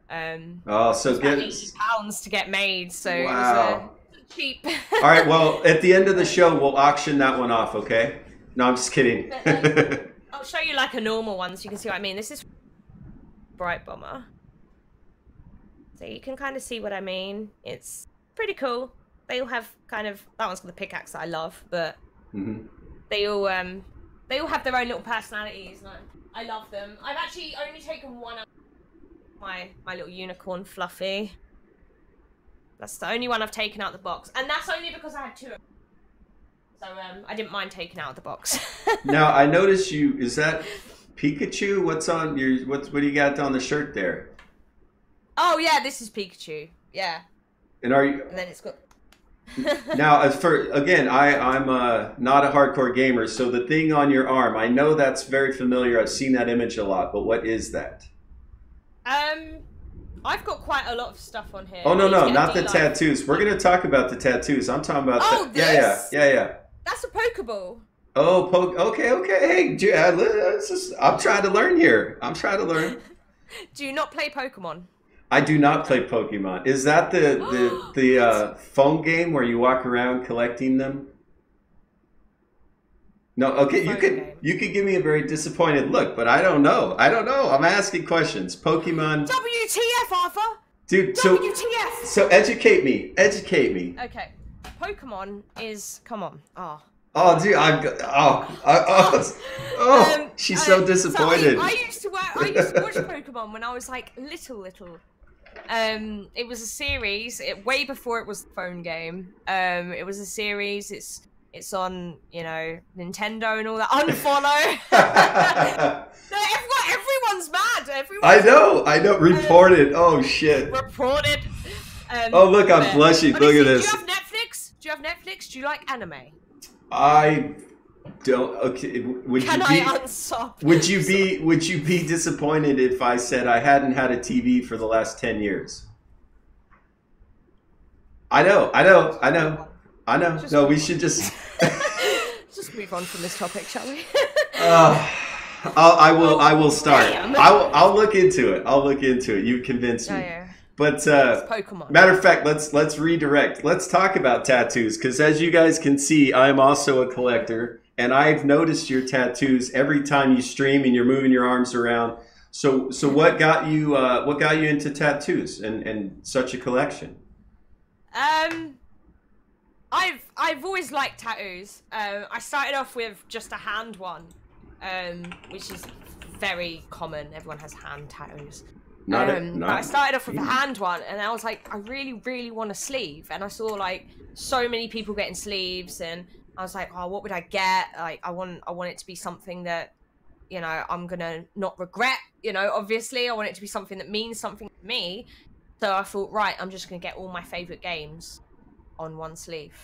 so get £80 to get made. So wow. It was cheap. All right, well, at the end of the show, we'll auction that one off. Okay? No, I'm just kidding. But, I'll show you like a normal one, so you can see what I mean. This is Bright Bomber. So you can kind of see what I mean. It's pretty cool. They all have kind of, that one's got the pickaxe that I love, but they all have their own little personalities, and I love them. I've actually only taken one out of my little unicorn Fluffy. That's the only one I've taken out of the box, and that's only because I had two. So I didn't mind taking out of the box. Now I noticed is that Pikachu? What's on your what do you got on the shirt there? Oh yeah, this is Pikachu. Yeah. And are you? And then it's got. Now, as for again, I'm not a hardcore gamer, so the thing on your arm, I know that's very familiar. I've seen that image a lot, but what is that? I've got quite a lot of stuff on here. Oh no, not the tattoos. We're gonna talk about the tattoos. I'm talking about. This? Yeah. That's a Pokeball. Oh, okay. Hey, I'm trying to learn here. Do you not play Pokemon? I do not play Pokemon. Is that the phone game where you walk around collecting them? No, okay, you could give me a very disappointed look, but I don't know. I'm asking questions. Pokemon. WTF, Arthur? Dude, WTF? So educate me. Okay. Pokemon is Oh, dude, she's so disappointed. So I used to watch Pokemon when I was like little. It was a series, way before it was the phone game. It was a series. It's on, Nintendo and all that. Unfollow. No, everyone's mad. I know. Reported. Oh shit. Reported. Oh look, I'm blushing. Look at this. Do you have Netflix? Do you like anime? I don't. Okay. Would you be disappointed if I said I hadn't had a TV for the last 10 years? I know. No, we should just move on from this topic, shall we? I will start. I'll look into it. You convinced me. Yeah. But Pokemon. Matter of fact, let's redirect. Let's talk about tattoos, because as you guys can see, I'm also a collector, and I've noticed your tattoos every time you stream and you're moving your arms around. So what got you into tattoos and such a collection? I've always liked tattoos. I started off with just a hand one, which is very common. Everyone has hand tattoos. But I started off with a hand one, and I was like, I really, really want a sleeve. And I saw like so many people getting sleeves, and I was like, oh, what would I get? Like, I want it to be something that, I'm gonna not regret. Obviously, I want it to be something that means something to me. So I thought, right, I'm just gonna get all my favorite games on one sleeve.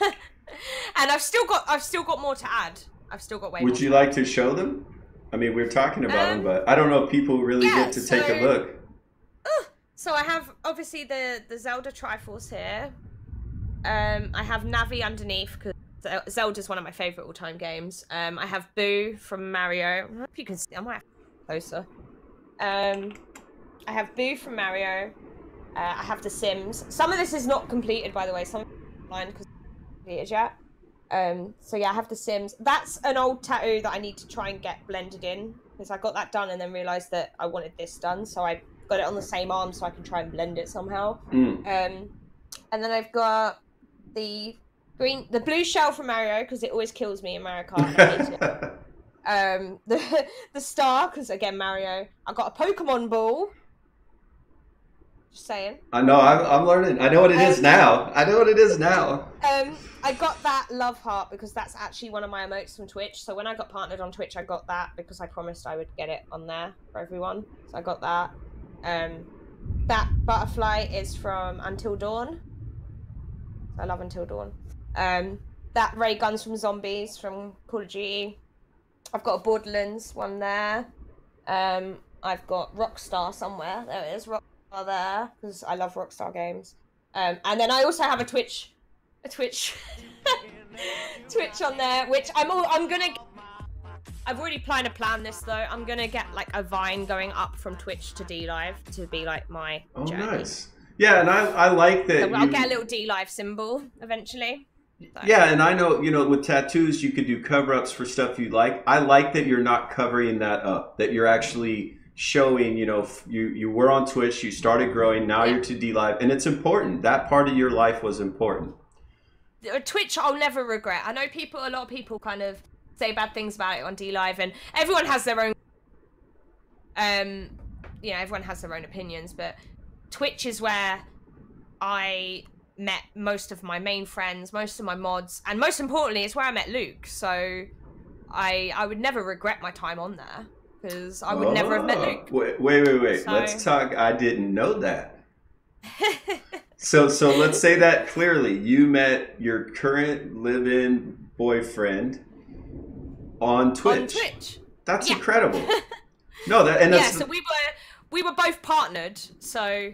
And I've still got more to add. I've still got way more. Would you like to show them? I mean, we're talking about them, but I don't know if people really get to take a look. So I have obviously the Zelda Triforce here. I have Navi underneath because Zelda's one of my favorite all-time games. I have Boo from Mario. I don't know if you can see. I might have to get closer. I have Boo from Mario. I have The Sims. Some of this is not completed, by the way. Some of it's blind because it's not completed yet. So yeah, I have The Sims. That's an old tattoo that I need to try and get blended in because I got that done and then realised that I wanted this done. So I got it on the same arm so I can try and blend it somehow. And then I've got the blue shell from Mario because it always kills me in Mario Kart. I hate it. The star because again Mario. I got a Pokemon ball. Just saying. I know. I'm learning. I know what it is now. I know what it is now. I got that love heart because that's actually one of my emotes from Twitch. So when I got partnered on Twitch, I got that because I promised I would get it on there for everyone. So I got that. That butterfly is from Until Dawn. I love Until Dawn. That ray gun's from Zombies from Call of Duty. I've got a Borderlands one there. I've got Rockstar somewhere. There it is, Rockstar there, because I love Rockstar games. And then I also have a Twitch Twitch on there, which I'm gonna. I've already plan this though. I'm gonna get like a Vine going up from Twitch to D Live to be like my journey. Nice. Yeah, and I like that. So I'll get a little D Live symbol eventually. So. Yeah, and I know, with tattoos, you could do cover-ups for stuff you like. I like that you're not covering that up, that you're actually showing, you were on Twitch, you started growing, now you're to D-Live, and it's important. That part of your life was important. Twitch, I'll never regret. I know a lot of people kind of say bad things about it on D-Live, and everyone has their own, everyone has their own opinions, but Twitch is where I met most of my main friends, most of my mods, and most importantly, it's where I met Luke. So I would never regret my time on there because I would never have met Luke. Wait. So... Let's talk. I didn't know that. So let's say that clearly. You met your current live-in boyfriend on Twitch. On Twitch. That's incredible. No, that's so we were both partnered. So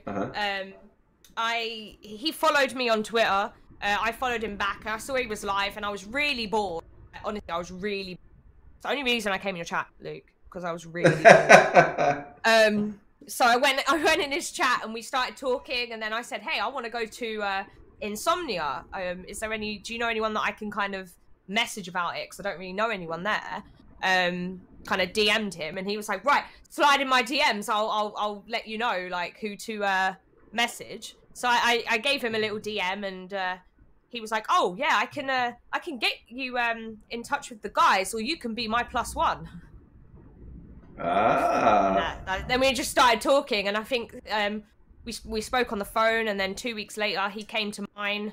he followed me on Twitter. I followed him back. And I saw he was live, and I was really bored. Honestly, I was really bored. It's the only reason I came in your chat, Luke, because I was really bored. So I went in his chat, and we started talking, and then I said, "Hey, I want to go to Insomnia. Do you know anyone that I can kind of message about it? Because I don't really know anyone there." Kind of DM'd him, and he was like, "Right, slide in my DMs. I'll let you know like who to message." So I gave him a little DM, and he was like, "Oh yeah, I can get you in touch with the guys, or you can be my +1." Then we just started talking, and I think we spoke on the phone, and then 2 weeks later he came to mine.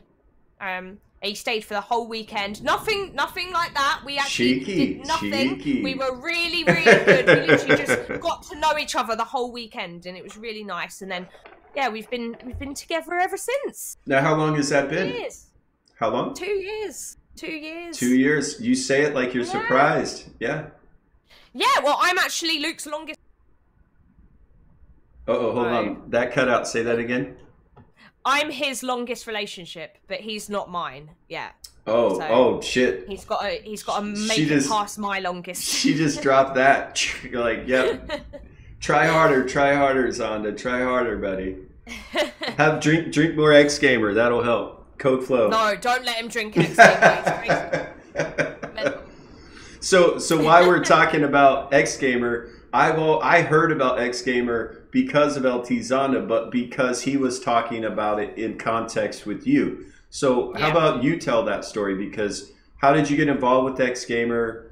He stayed for the whole weekend. Nothing like that. We actually did nothing. Cheeky. We were really, really good. We literally just got to know each other the whole weekend, and it was really nice. And then, we've been together ever since. Now, how long has that been? 2 years. How long? 2 years. 2 years. 2 years. You say it like you're surprised. Yeah. Yeah. Well, I'm actually Luke's longest. Hold on. That cut out. Say that again. I'm his longest relationship, but he's not mine yet. Shit. He's got to make it past my longest. She just dropped that. You're like, yep. Try harder, Zonda. Try harder, buddy. Have drink more X Gamer. That'll help. Code Flow. No, don't let him drink X Gamer. So while we're talking about X Gamer, I heard about X Gamer because of LT Zonda, but because he was talking about it in context with you. So how about you tell that story? Because how did you get involved with X Gamer?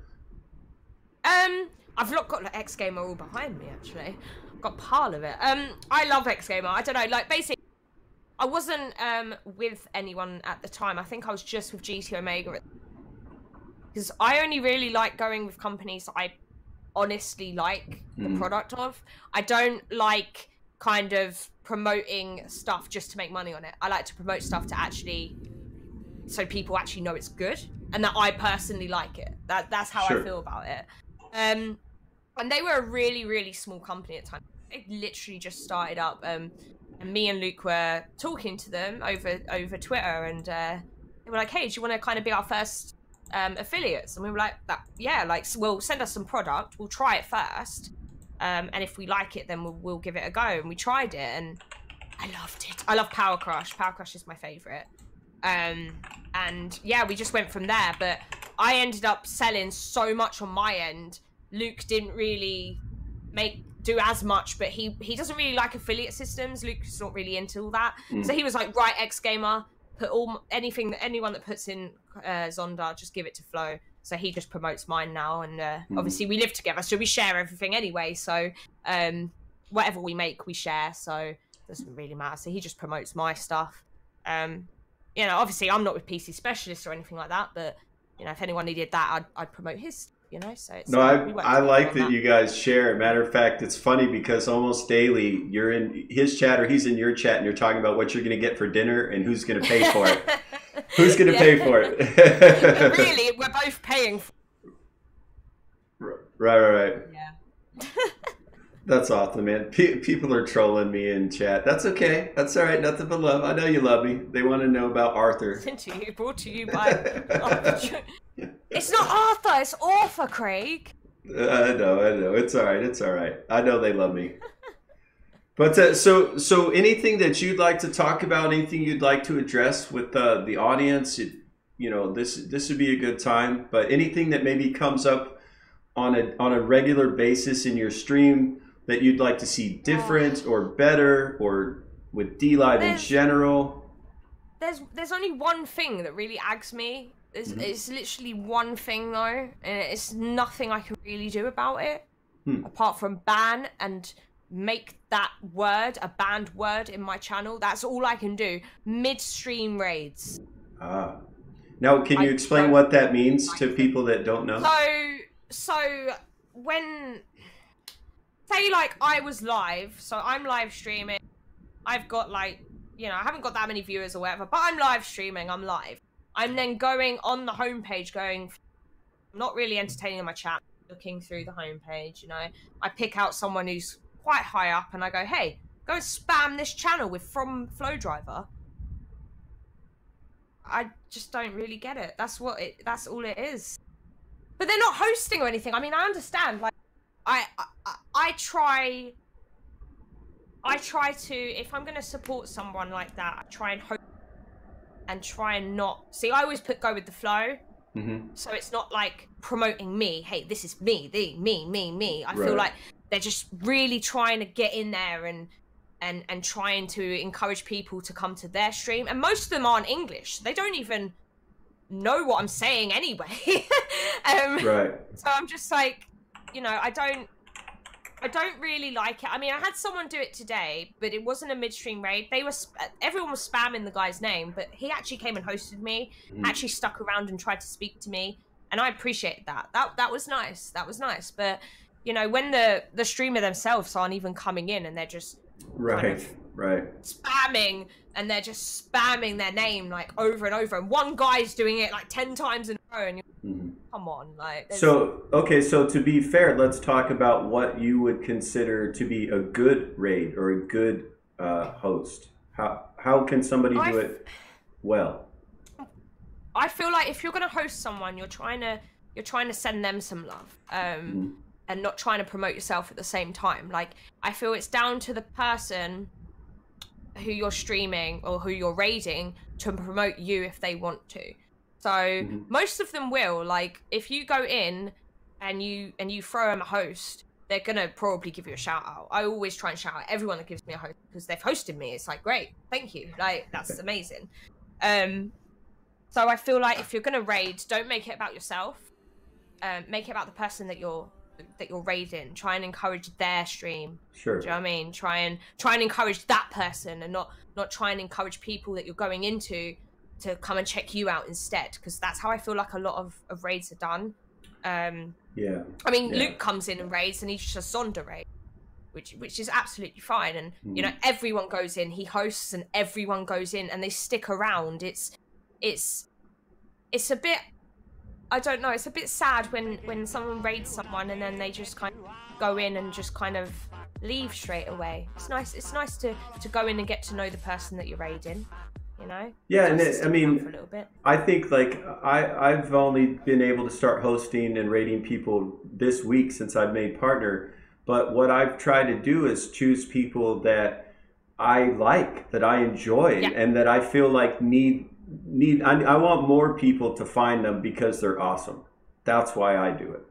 I've not got X Gamer all behind me actually. I've got a pile of it. I love X Gamer. I don't know, like basically, I wasn't with anyone at the time. I think I was just with GT Omega because I only really like going with companies that I honestly like the product of. I don't like kind of promoting stuff just to make money on it. I like to promote stuff to actually so people actually know it's good and that I personally like it. That's how I feel about it. And they were a really, really small company at the time. It literally just started up. And me and Luke were talking to them over Twitter, and they were like, "Hey, do you want to kind of be our first affiliates?" And we were like, "Yeah, like, well, send us some product. We'll try it first, and if we like it, then we'll give it a go." And we tried it, and I loved it. I love Power Crush. Power Crush is my favorite. And yeah, we just went from there. But I ended up selling so much on my end. Luke didn't really do as much, but he doesn't really like affiliate systems. Luke's not really into all that. So he was like, right, X Gamer, put anyone that puts in Zonda, just give it to Flo. So he just promotes mine now, and obviously we live together, so we share everything anyway. So whatever we make, we share. So it doesn't really matter. So he just promotes my stuff. You know, obviously I'm not with PC Specialist or anything like that, but you know, if anyone needed that, I'd promote his. You know, so it's, no, I like that you guys share. Matter of fact, it's funny because almost daily you're in his chat or he's in your chat, and you're talking about what you're going to get for dinner and who's going to pay for it. Who's going to pay for it? Really, we're both paying for it. Right. Yeah. That's awesome, man. People are trolling me in chat. That's okay. That's all right. Nothing but love. I know you love me. They want to know about Arthur. Brought to you by... It's not Arthur, it's Arthur, Craig. I know. It's all right. It's all right. I know they love me. But so anything that you'd like to talk about, anything you'd like to address with the audience, you know, this would be a good time. But anything that maybe comes up on a regular basis in your stream that you'd like to see different or better, or with DLive in general? There's only one thing that really aggs me. It's literally one thing though, and it's nothing I can really do about it apart from ban and make that word a banned word in my channel. That's all I can do. Mid-stream raids. Now, can you explain what that means to people that don't know? So when, say like I was live, so I'm live streaming, I've got like, you know, I haven't got that many viewers or whatever, but I'm live streaming, I'm live. I'm then going on the homepage I'm not really entertaining my chat, looking through the homepage, you know. I pick out someone who's quite high up and I go, hey, go and spam this channel with from Flowdriver. I just don't really get it. That's all it is. But they're not hosting or anything. I mean, I understand. Like, I try to, if I'm gonna support someone like that, I try and host and try and not see. I always go with the flow. So it's not like promoting me. Hey, this is me. Me. I feel like they're just really trying to get in there and trying to encourage people to come to their stream. And most of them aren't English. They don't even know what I'm saying anyway. Right. So I'm just like, you know, I don't really like it. I mean, I had someone do it today, but it wasn't a midstream raid. Everyone was spamming the guy's name, but he actually came and hosted me, actually stuck around and tried to speak to me, and I appreciated that. That was nice. That was nice. But you know, when the streamer themselves aren't even coming in and they're just right spamming, and they're just spamming their name like over and over, and one guy's doing it like 10 times in a row, and you're come on, like. So to be fair, let's talk about what you would consider to be a good raid or a good host. How can somebody do it well? I feel like if you're gonna host someone, you're trying to send them some love, and not trying to promote yourself at the same time. Like, I feel it's down to the person who you're streaming or who you're raiding to promote you if they want to. So most of them will. Like, if you go in and you throw them a host, they're gonna probably give you a shout out. I always try and shout out everyone that gives me a host because they've hosted me. It's like, great, thank you. Like, that's amazing. So I feel like if you're gonna raid, don't make it about yourself. Make it about the person that you're raiding. Try and encourage their stream. Sure. Do you know what I mean? Try and encourage that person, and not try and encourage people that you're going into to come and check you out instead, because that's how I feel like a lot of raids are done. Yeah. I mean, Luke comes in and raids, and he's just a Zonda raid, which is absolutely fine. And you know, everyone goes in, he hosts, and everyone goes in, and they stick around. It's a bit, I don't know. It's a bit sad when someone raids someone and then they just kind of go in and just kind of leave straight away. It's nice. It's nice to go in and get to know the person that you're raiding. You know? Yeah, and I mean, I think like I've only been able to start hosting and rating people this week since I've made partner. But what I've tried to do is choose people that I like, that I enjoy, and that I feel like I want more people to find them because they're awesome. That's why I do it.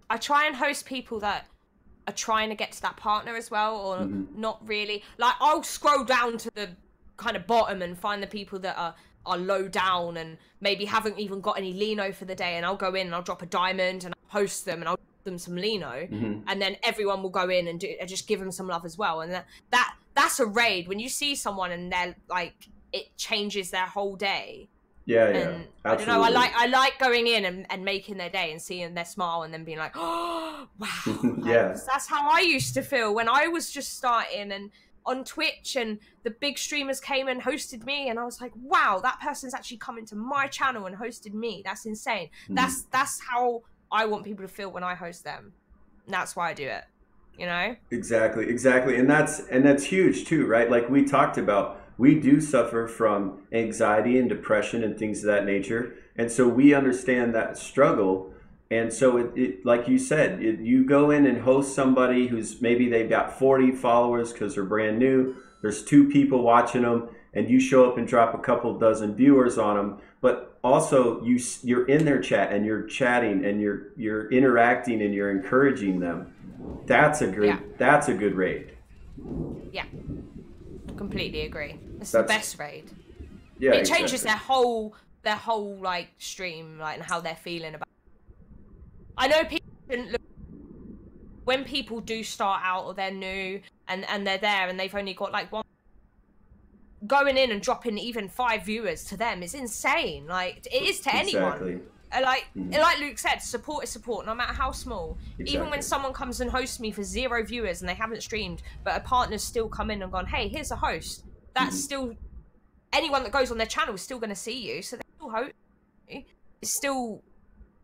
I try and host people that are trying to get to that partner as well, or not really. Like, I'll scroll down to the kind of bottom and find the people that are low down and maybe haven't even got any Lino for the day, and I'll go in and I'll drop a diamond and I'll host them and I'll give them some Lino, and then everyone will go in and just give them some love as well. And that's a raid when you see someone and they're like, it changes their whole day. And I don't know, I like going in and making their day and seeing their smile and then being like, oh wow. That's how I used to feel when I was just starting and on Twitch, and the big streamers came and hosted me, and I was like, wow, that person's actually come into my channel and hosted me. That's insane. That's how I want people to feel when I host them. And that's why I do it, you know? Exactly. And that's huge too, right? Like we talked about, we do suffer from anxiety and depression and things of that nature. And so we understand that struggle. And so it like you said, you go in and host somebody who's maybe they've got 40 followers because they're brand new. There's 2 people watching them, and you show up and drop a couple dozen viewers on them. But also you're in their chat and you're chatting and you're interacting and you're encouraging them. That's a good raid. Yeah, completely agree. It's the best raid. Yeah, it changes their whole like stream, like, and how they're feeling about. I know people shouldn't look when people do start out or they're new and they're there and they've only got like one. Going in and dropping even 5 viewers to them is insane. Like, it is to anyone. Like Luke said, support is support, no matter how small. Even when someone comes and hosts me for 0 viewers and they haven't streamed, but a partner's still come in and gone, hey, here's a host. That's still, anyone that goes on their channel is still going to see you, so they still host you. It's still,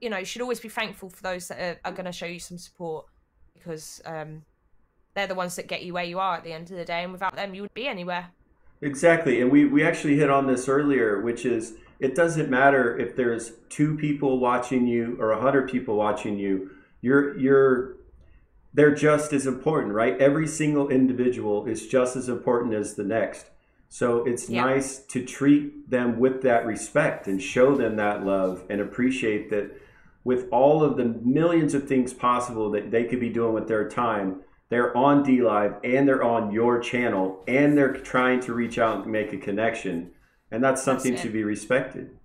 you know, you should always be thankful for those that are going to show you some support, because they're the ones that get you where you are at the end of the day, and without them you wouldn't be anywhere. Exactly. And we actually hit on this earlier, which is, it doesn't matter if there's 2 people watching you or 100 people watching you. They're just as important, right? Every single individual is just as important as the next. So it's nice to treat them with that respect and show them that love and appreciate that with all of the millions of things possible that they could be doing with their time, they're on DLive and they're on your channel and they're trying to reach out and make a connection. And that's something to be respected.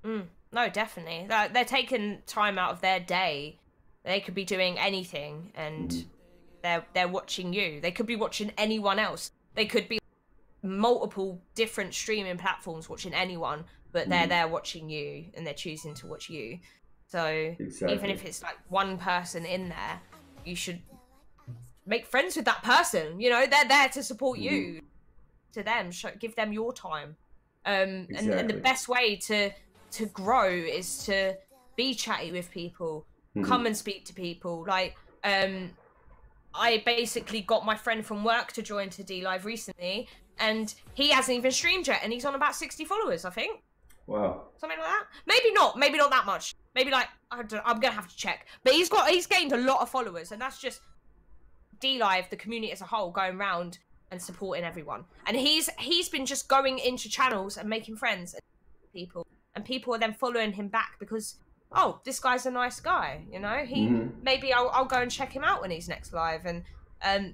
No, definitely. They're taking time out of their day. They could be doing anything, and they're watching you. They could be watching anyone else. They could be multiple different streaming platforms watching anyone, but they're there watching you, and they're choosing to watch you. So even if it's like one person in there, you should make friends with that person. You know, they're there to support you. To them, give them your time. And the best way to grow is to be chatty with people, come and speak to people. Like, I basically got my friend from work to join to DLive recently, and he hasn't even streamed yet, and he's on about 60 followers, I think. Wow. Something like that. Maybe not that much. Maybe like, I'm gonna have to check. But he's gained a lot of followers, and that's just DLive, the community as a whole, going around and supporting everyone. And he's been just going into channels and making friends and people, and people are then following him back because, oh, this guy's a nice guy, you know. Maybe I'll go and check him out when he's next live. And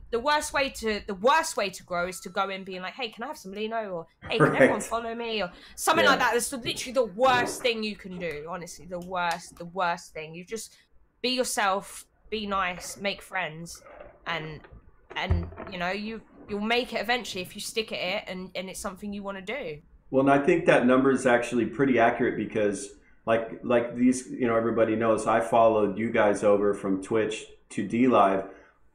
the worst way to grow is to go in being like, hey, can I have some Lino, or hey, can everyone follow me, or something like that. That's literally the worst thing you can do. Honestly, the worst thing. You just be yourself, be nice, make friends, and you know, you'll make it eventually if you stick at it and it's something you want to do. Well, and I think that number is actually pretty accurate because like these, you know, everybody knows I followed you guys over from Twitch to DLive,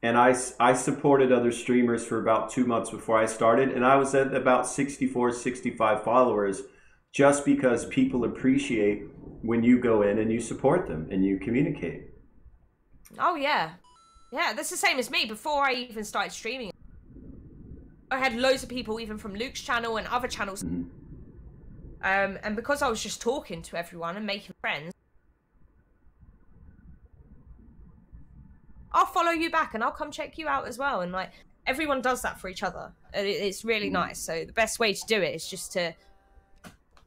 and I supported other streamers for about 2 months before I started, and I was at about 64, 65 followers just because people appreciate when you go in and you support them and you communicate. Oh yeah, yeah. That's the same as me. Before I even started streaming, I had loads of people, even from Luke's channel and other channels. And because I was just talking to everyone and making friends, I'll follow you back and I'll come check you out as well. And like, everyone does that for each other. And it's really nice. So the best way to do it is just to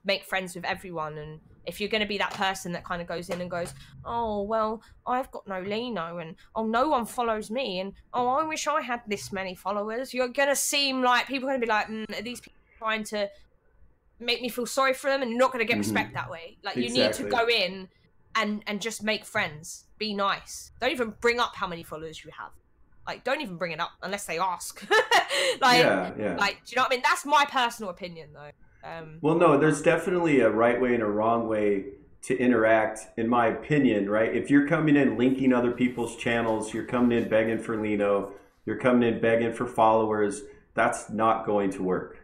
make friends with everyone. And if you're going to be that person that kind of goes in and goes, oh, well, I've got no Lino, and oh, no one follows me, and oh, I wish I had this many followers, you're going to seem like, people are going to be like, are these people trying to make me feel sorry for them? And you're not going to get respect that way. Like, you need to go in and just make friends. Be nice. Don't even bring up how many followers you have. Like, don't even bring it up unless they ask. Like, like, do you know what I mean? That's my personal opinion, though. Well, no, there's definitely a right way and a wrong way to interact, in my opinion, right? If you're coming in linking other people's channels, you're coming in begging for Lino, you're coming in begging for followers, that's not going to work.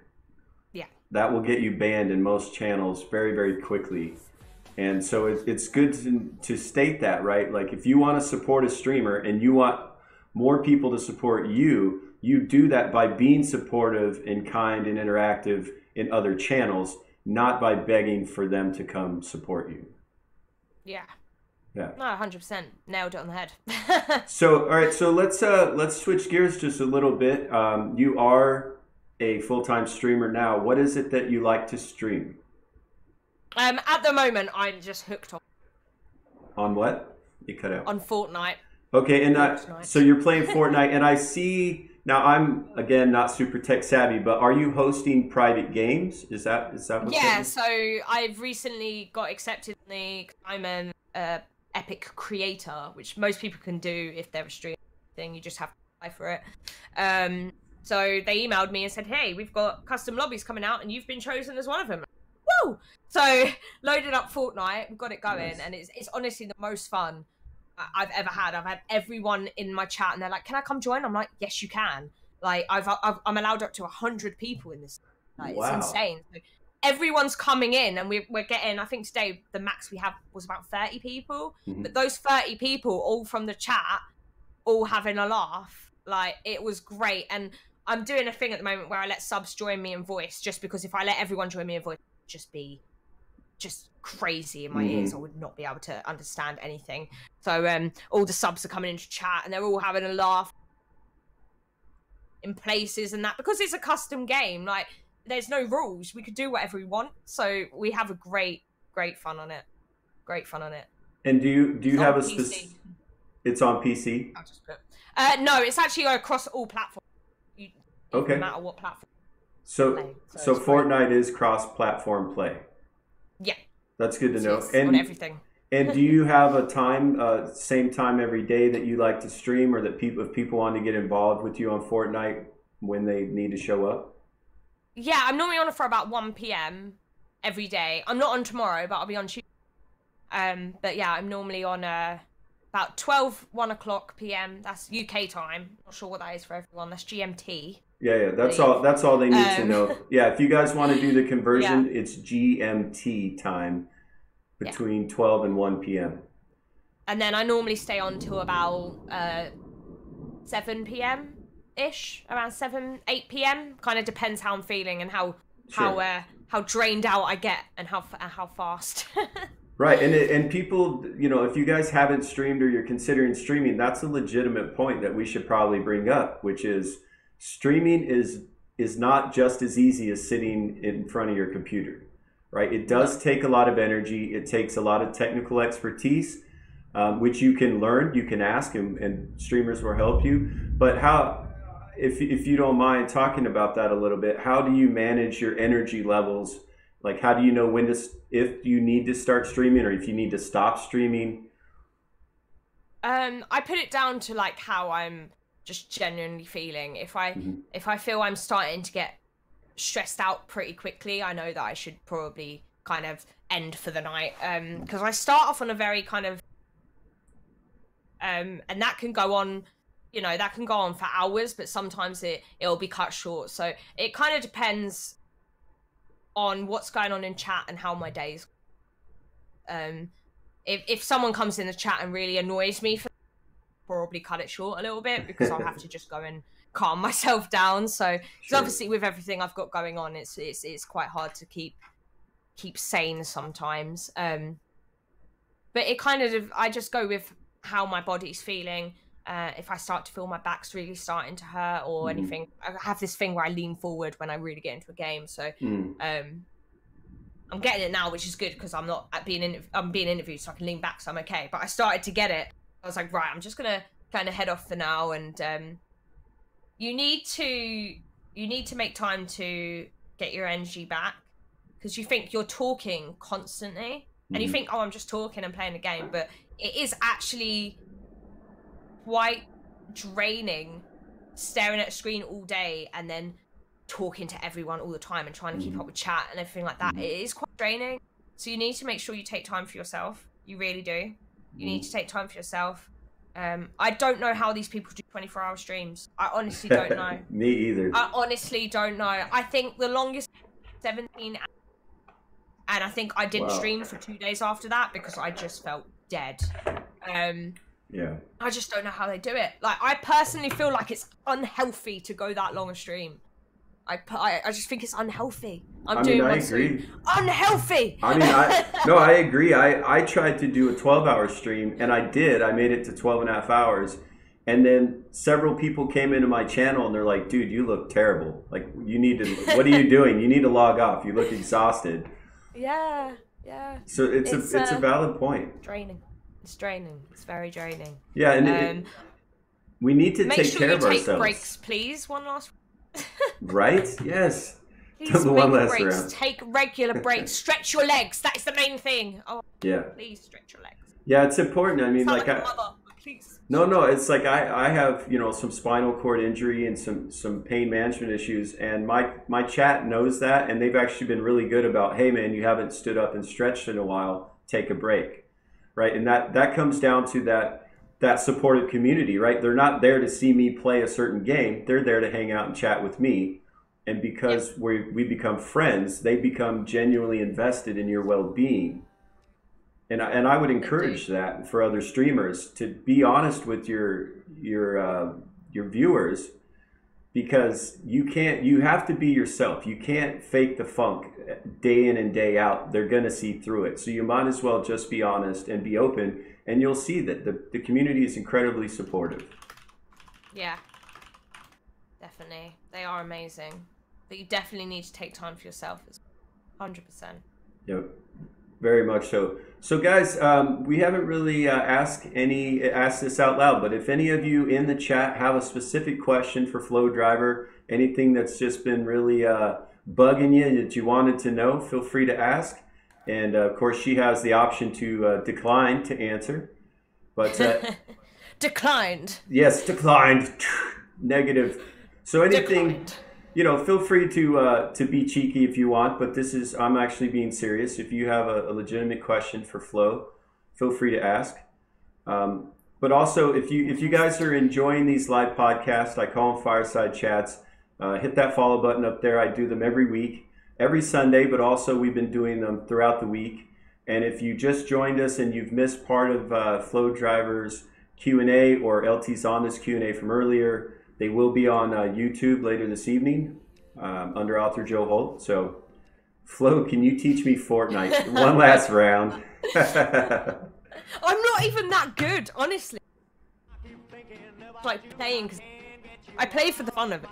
Yeah. That will get you banned in most channels very, very quickly. And so it's good to state that, right? Like, if you want to support a streamer and you want more people to support you, you do that by being supportive and kind and interactive in other channels, not by begging for them to come support you. Yeah. Yeah. No, 100%. Nailed it on the head. So, all right. So let's switch gears just a little bit. You are a full-time streamer now. What is it that you like to stream? At the moment, I'm just hooked on what? You cut out. On Fortnite. Okay, and so you're playing Fortnite, and I see. Now, I'm, again, not super tech savvy, but are you hosting private games? Is that what? Yeah, so I've recently got accepted I'm an Epic creator, which most people can do if they're a streamer thing. You just have to apply for it. So they emailed me and said, hey, we've got custom lobbies coming out and you've been chosen as one of them. Woo! So loaded up Fortnite, we've got it going, and it's honestly the most fun I've ever had. I've had everyone in my chat and they're like, can I come join? I'm like, yes, you can. Like, I'm allowed up to 100 people in this. Like, wow. It's insane. So everyone's coming in, and we're getting, I think today the max we have was about 30 people. But those 30 people, all from the chat, all having a laugh. Like, it was great. And I'm doing a thing at the moment where I let subs join me in voice, just because if I let everyone join me in voice, it would just be crazy in my ears. I would not be able to understand anything. So all the subs are coming into chat and they're all having a laugh in places and that, because it's a custom game. Like, there's no rules, we could do whatever we want, so we have a great fun on it. And do you have a specific? It's on PC. I'll just put no, it's actually across all platforms. Okay, no matter what platform. So Fortnite is cross-platform play. Yeah, that's good to know. And on everything. And do you have a time, same time every day that you like to stream, or that if people want to get involved with you on Fortnite when they need to show up? Yeah, I'm normally on for about 1 p.m. every day. I'm not on tomorrow, but I'll be on Tuesday. But yeah, I'm normally on about 1 o'clock p.m. That's UK time. Not sure what that is for everyone. That's GMT. Yeah, that's all. That's all they need to know. Yeah, if you guys want to do the conversion, it's GMT time between 12 and 1 p.m. And then I normally stay on till about 7 p.m. ish, around 8 p.m. Kind of depends how I'm feeling and how drained out I get and how fast. Right, and people, if you guys haven't streamed or you're considering streaming, that's a legitimate point that we should probably bring up, which is streaming is not just as easy as sitting in front of your computer, right? It does take a lot of energy. It takes a lot of technical expertise, which you can learn, you can ask, and streamers will help you. But if you don't mind talking about that a little bit, how do you manage your energy levels? Like, how do you know if you need to start streaming or if you need to stop streaming? I put it down to like how I'm just genuinely feeling. If I feel I'm starting to get stressed out pretty quickly, I know that I should probably kind of end for the night. Because I start off on a very kind of and that can go on, that can go on for hours, but sometimes it'll be cut short. So it kind of depends on what's going on in chat and how my day's. If someone comes in the chat and really annoys me, probably cut it short a little bit, because I'll have to just go and calm myself down. So, because obviously with everything I've got going on, it's quite hard to keep sane sometimes. But it kind of, I just go with how my body's feeling. If I start to feel my back's really starting to hurt or anything, I have this thing where I lean forward when I really get into a game. So I'm getting it now, which is good, because I'm being interviewed, so I can lean back, so I'm okay. But I started to get it. I was like, right, I'm just gonna kind of head off for now, and you need to make time to get your energy back, because you think you're talking constantly, and you think, oh, I'm just talking and playing a game, but it is actually quite draining staring at a screen all day and then talking to everyone all the time and trying to keep up with chat and everything like that. It is quite draining. So you need to make sure you take time for yourself. You really do. You need to take time for yourself. I don't know how these people do 24-hour streams. I honestly don't know. Me either. I honestly don't know. I think the longest 17 hours. And I think I didn't stream for 2 days after that because I just felt dead. Yeah. I just don't know how they do it. Like, I personally feel like it's unhealthy to go that long a stream. I just think it's unhealthy. I agree. Unhealthy. I mean, I agree. I tried to do a 12-hour stream, and I did. I made it to 12 and a half hours. And then several people came into my channel, and they're like, dude, you look terrible. Like, you need to, what are you doing? You need to log off. You look exhausted. Yeah, yeah. So it's a valid point. Draining. It's draining. It's very draining. Yeah, and we need to take care of ourselves. Make sure you take breaks, please. One last. Right? Yes. Please make breaks. Around. Take regular breaks. Stretch your legs. That is the main thing. Oh, yeah. Please stretch your legs. Yeah, it's important. I mean, like a mother, please. No. It's like I have, some spinal cord injury and some pain management issues, and my chat knows that, and they've actually been really good about, hey man, you haven't stood up and stretched in a while. Take a break, right? And that comes down to that supportive community, right? They're not there to see me play a certain game. They're there to hang out and chat with me. And because we become friends, they become genuinely invested in your well-being. And I would encourage that for other streamers, to be honest with your viewers, because you have to be yourself. You can't fake the funk day in and day out. They're going to see through it. So you might as well just be honest and be open. And you'll see that the community is incredibly supportive. Yeah, definitely. They are amazing. But you definitely need to take time for yourself. 100%. Yep, very much so. So guys, we haven't really asked this out loud, but if any of you in the chat have a specific question for Flow Driver, anything that's just been really bugging you that you wanted to know, feel free to ask. And of course, she has the option to decline to answer. But declined. Yes, declined. Negative. So anything, declined. Feel free to be cheeky if you want. But I'm actually being serious. If you have a legitimate question for Flo, feel free to ask. But also, if you guys are enjoying these live podcasts, I call them Fireside Chats. Hit that follow button up there. I do them every week. Every Sunday, but also we've been doing them throughout the week. And if you just joined us and you've missed part of Flow Driver's Q&A or LT Zonda's Q&A from earlier, they will be on YouTube later this evening under author Joe Holt. So, Flo, can you teach me Fortnite? One last round. I'm not even that good, honestly. Like playing, because I play for the fun of it.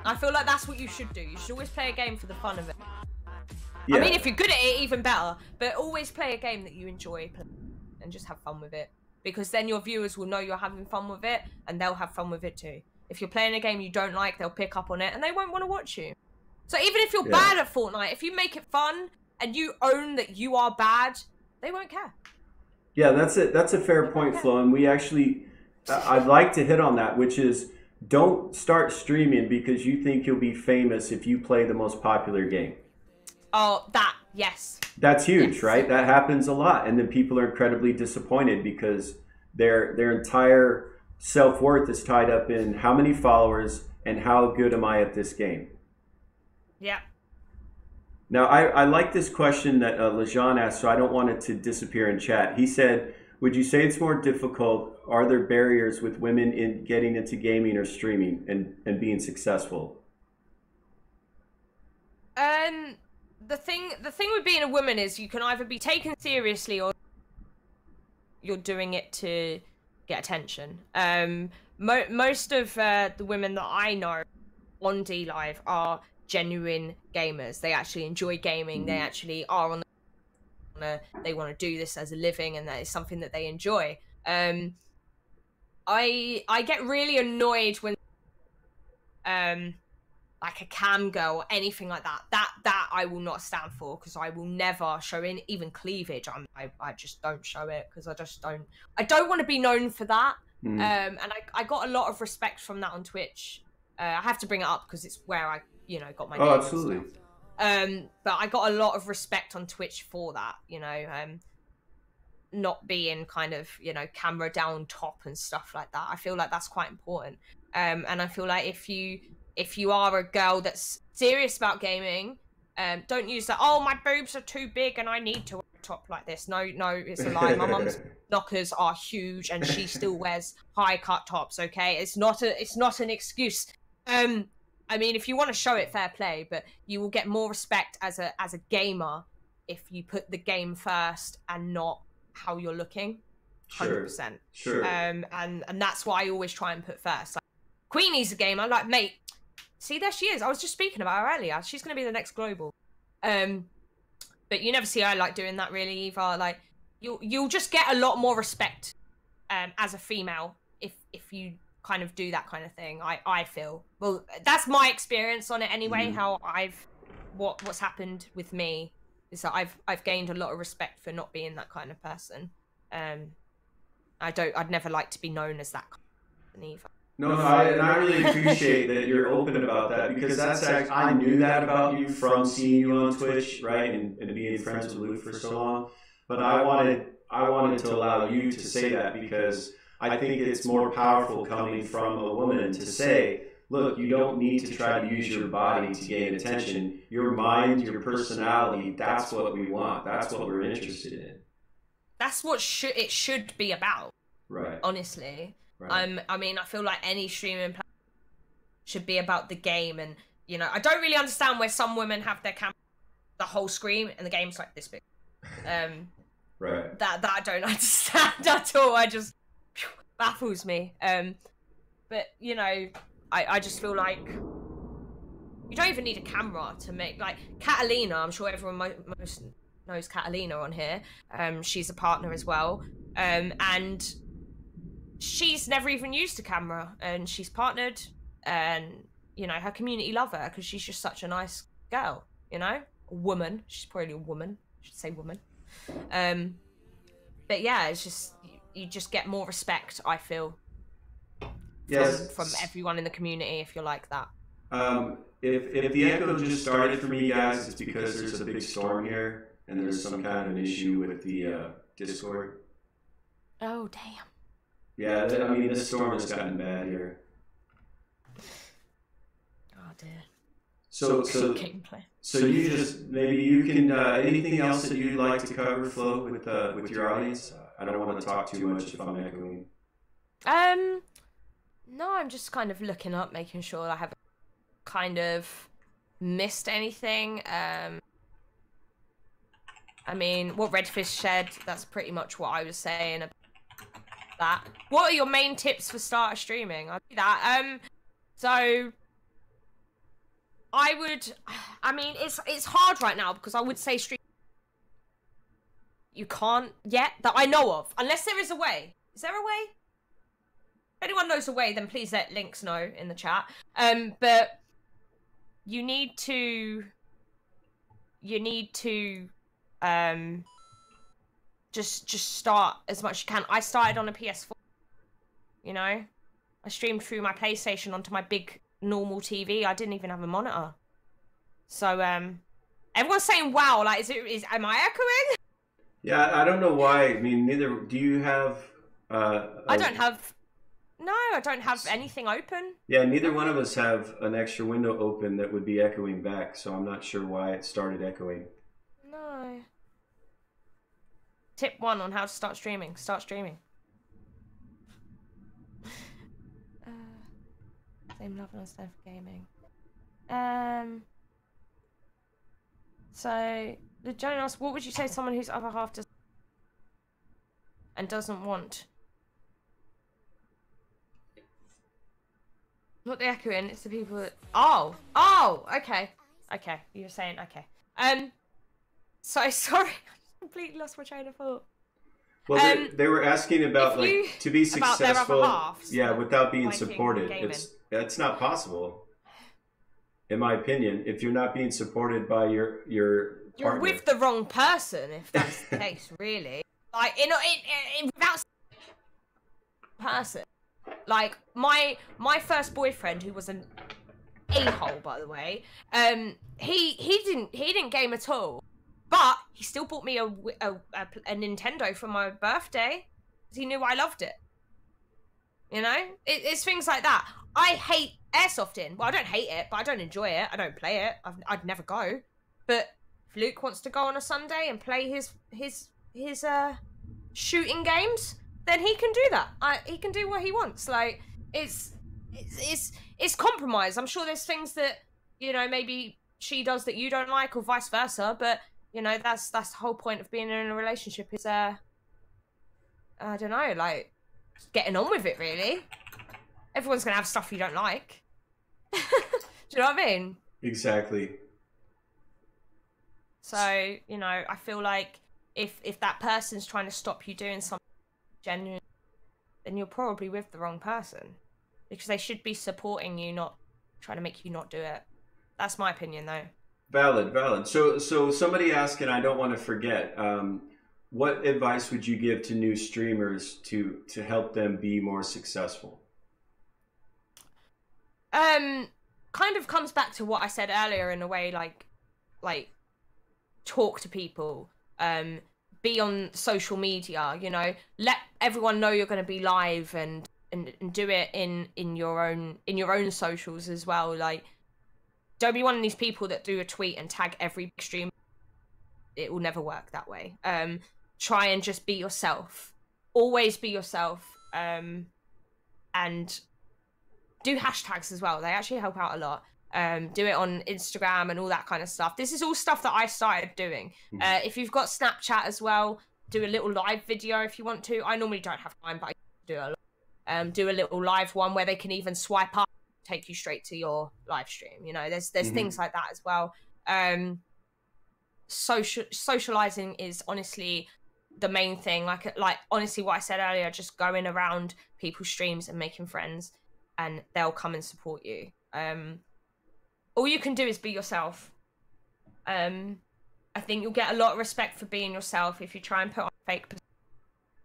I feel like that's what you should do. You should always play a game for the fun of it. Yeah. I mean, if you're good at it, even better. But always play a game that you enjoy and just have fun with it. Because then your viewers will know you're having fun with it, and they'll have fun with it too. If you're playing a game you don't like, they'll pick up on it, and they won't want to watch you. So even if you're bad at Fortnite, if you make it fun, and you own that you are bad, they won't care. Yeah, that's a fair point, Flo. And we actually, I'd like to hit on that, which is, don't start streaming because you think you'll be famous if you play the most popular game. Oh, yes. That's huge, right? That happens a lot. And then people are incredibly disappointed because their entire self-worth is tied up in how many followers and how good am I at this game. Yeah. Now, I like this question that Lejean asked, so I don't want it to disappear in chat. He said, would you say it's more difficult? Are there barriers with women in getting into gaming or streaming and being successful? The thing with being a woman is you can either be taken seriously or you're doing it to get attention. Most of the women that I know on D Live are genuine gamers. They actually enjoy gaming. They actually are on they want to do this as a living, and that is something that they enjoy. I get really annoyed when like a cam girl or anything like that. That I will not stand for, because I will never show even cleavage. I just don't show it, because I don't want to be known for that. And I got a lot of respect from that on Twitch. I have to bring it up because it's where I got my name. Oh, absolutely. But I got a lot of respect on Twitch for that, not being kind of, camera down top and stuff like that. I feel like that's quite important. And I feel like if you are a girl that's serious about gaming, don't use that, oh, my boobs are too big and I need to wear a top like this. No, it's a lie. My mum's knockers are huge and she still wears high cut tops, okay? It's not an excuse. I mean, if you want to show it, fair play, but you will get more respect as a gamer if you put the game first and not how you're looking. 100%. Sure. And that's what I always try and put first. Like, Queenie's a gamer, like, mate, see, there she is. I was just speaking about her earlier. She's going to be the next global. But you never see her, like, doing that really either. Like, you'll just get a lot more respect as a female if you kind of do that kind of thing. I feel, well, that's my experience on it anyway. How what's happened with me is that I've gained a lot of respect for not being that kind of person. I'd never like to be known as that kind of person either. No, I really appreciate that you're open about that, because that's actually, I knew that about you from seeing you on Twitch, right, and being friends with Luke for so long. But I wanted to allow you to say that, because I think it's more powerful coming from a woman to say, look, you don't need to try to use your body to gain attention. Your mind, your personality, that's what we want. That's what we're interested in. That's what it should be about. Right. Honestly. Right. I mean, I feel like any streaming platform should be about the game, and I don't really understand where some women have their camera the whole screen and the game's like this big. Right. That I don't understand at all. I just baffles me. But I just feel like you don't even need a camera to make, like, Catalina. I'm sure everyone most knows Catalina on here. She's a partner as well, and she's never even used a camera, and she's partnered, and her community love her because she's just such a nice girl. A woman. She's probably a woman. I should say woman. But yeah, it's just you just get more respect, I feel. Yes. From everyone in the community, if you're like that. If the echo just started for me, guys, it's because there's a big storm here, and there's some kind of an issue with the Discord. Oh, damn. Yeah, I mean, this storm has gotten bad here. Oh, dear. So gameplay. So you just, maybe you can, anything else that you'd like to cover, Flo, with your audience? I don't want to talk too much if I'm echoing. No, I'm just kind of looking up, making sure I haven't kind of missed anything. I mean, what Redfish said, that's pretty much what I was saying about that. What are your main tips for starter streaming? I'll do that. So I mean, it's hard right now, because I would say stream. You can't yet, that I know of, unless there is a way. Is there a way? If anyone knows a way, then please let Links know in the chat. But you need to just start as much as you can. I started on a PS4. I streamed through my PlayStation onto my big normal TV. I didn't even have a monitor. So everyone's saying wow, like am I echoing? Yeah, I don't know why. I mean, neither do you have I don't have No, I don't have anything open. Yeah, neither one of us have an extra window open that would be echoing back, so I'm not sure why it started echoing. No. Tip 1 on how to start streaming. Start streaming. Same love and stuff for gaming. So the Joan asks, what would you say to someone whose other half does and doesn't want? Not the echoing, it's the people that... Oh, okay. Okay, you were saying, okay. So, sorry, I completely lost my train of thought. Well, they were asking about, like, to be successful, halves, yeah, without being liking supported. gaming. It's not possible, in my opinion, if you're not being supported by your partner. You're with the wrong person, if that's the case, really. Like, without person. Like, my first boyfriend, who was an a-hole, by the way, he didn't game at all, but he still bought me a Nintendo for my birthday because he knew I loved it. You know, it's things like that. I hate airsofting. Well, I don't hate it, but I don't enjoy it. I don't play it. I'd never go. But if Luke wants to go on a Sunday and play his shooting games, then he can do that. He can do what he wants. Like, it's compromise. I'm sure there's things that, you know, maybe she does that you don't like, or vice versa. But, you know, that's the whole point of being in a relationship is I don't know, like, getting on with it, really. Everyone's gonna have stuff you don't like. Do you know what I mean? Exactly. So, you know, I feel like if that person's trying to stop you doing something genuine, then you're probably with the wrong person, because they should be supporting you, not trying to make you not do it. That's my opinion, though. Valid. So somebody asked, and I don't want to forget, what advice would you give to new streamers to help them be more successful? Kind of comes back to what I said earlier in a way, like talk to people, be on social media, you know, let everyone know you're going to be live and do it in your own socials as well. Like, don't be one of these people that do a tweet and tag every stream. It will never work that way. Try and just be yourself. Always be yourself. And do hashtags as well. They actually help out a lot. Do it on Instagram and all that kind of stuff. This is all stuff that I started doing. If you've got Snapchat as well, do a little live video if you want to. I normally don't have time, but I do a lot. Do a little live one where they can even swipe up, take you straight to your live stream. You know, there's things like that as well. Socializing is honestly the main thing. Like honestly, what I said earlier, just going around people's streams and making friends, and they'll come and support you. All you can do is be yourself. I think you'll get a lot of respect for being yourself if you try and put on a fake,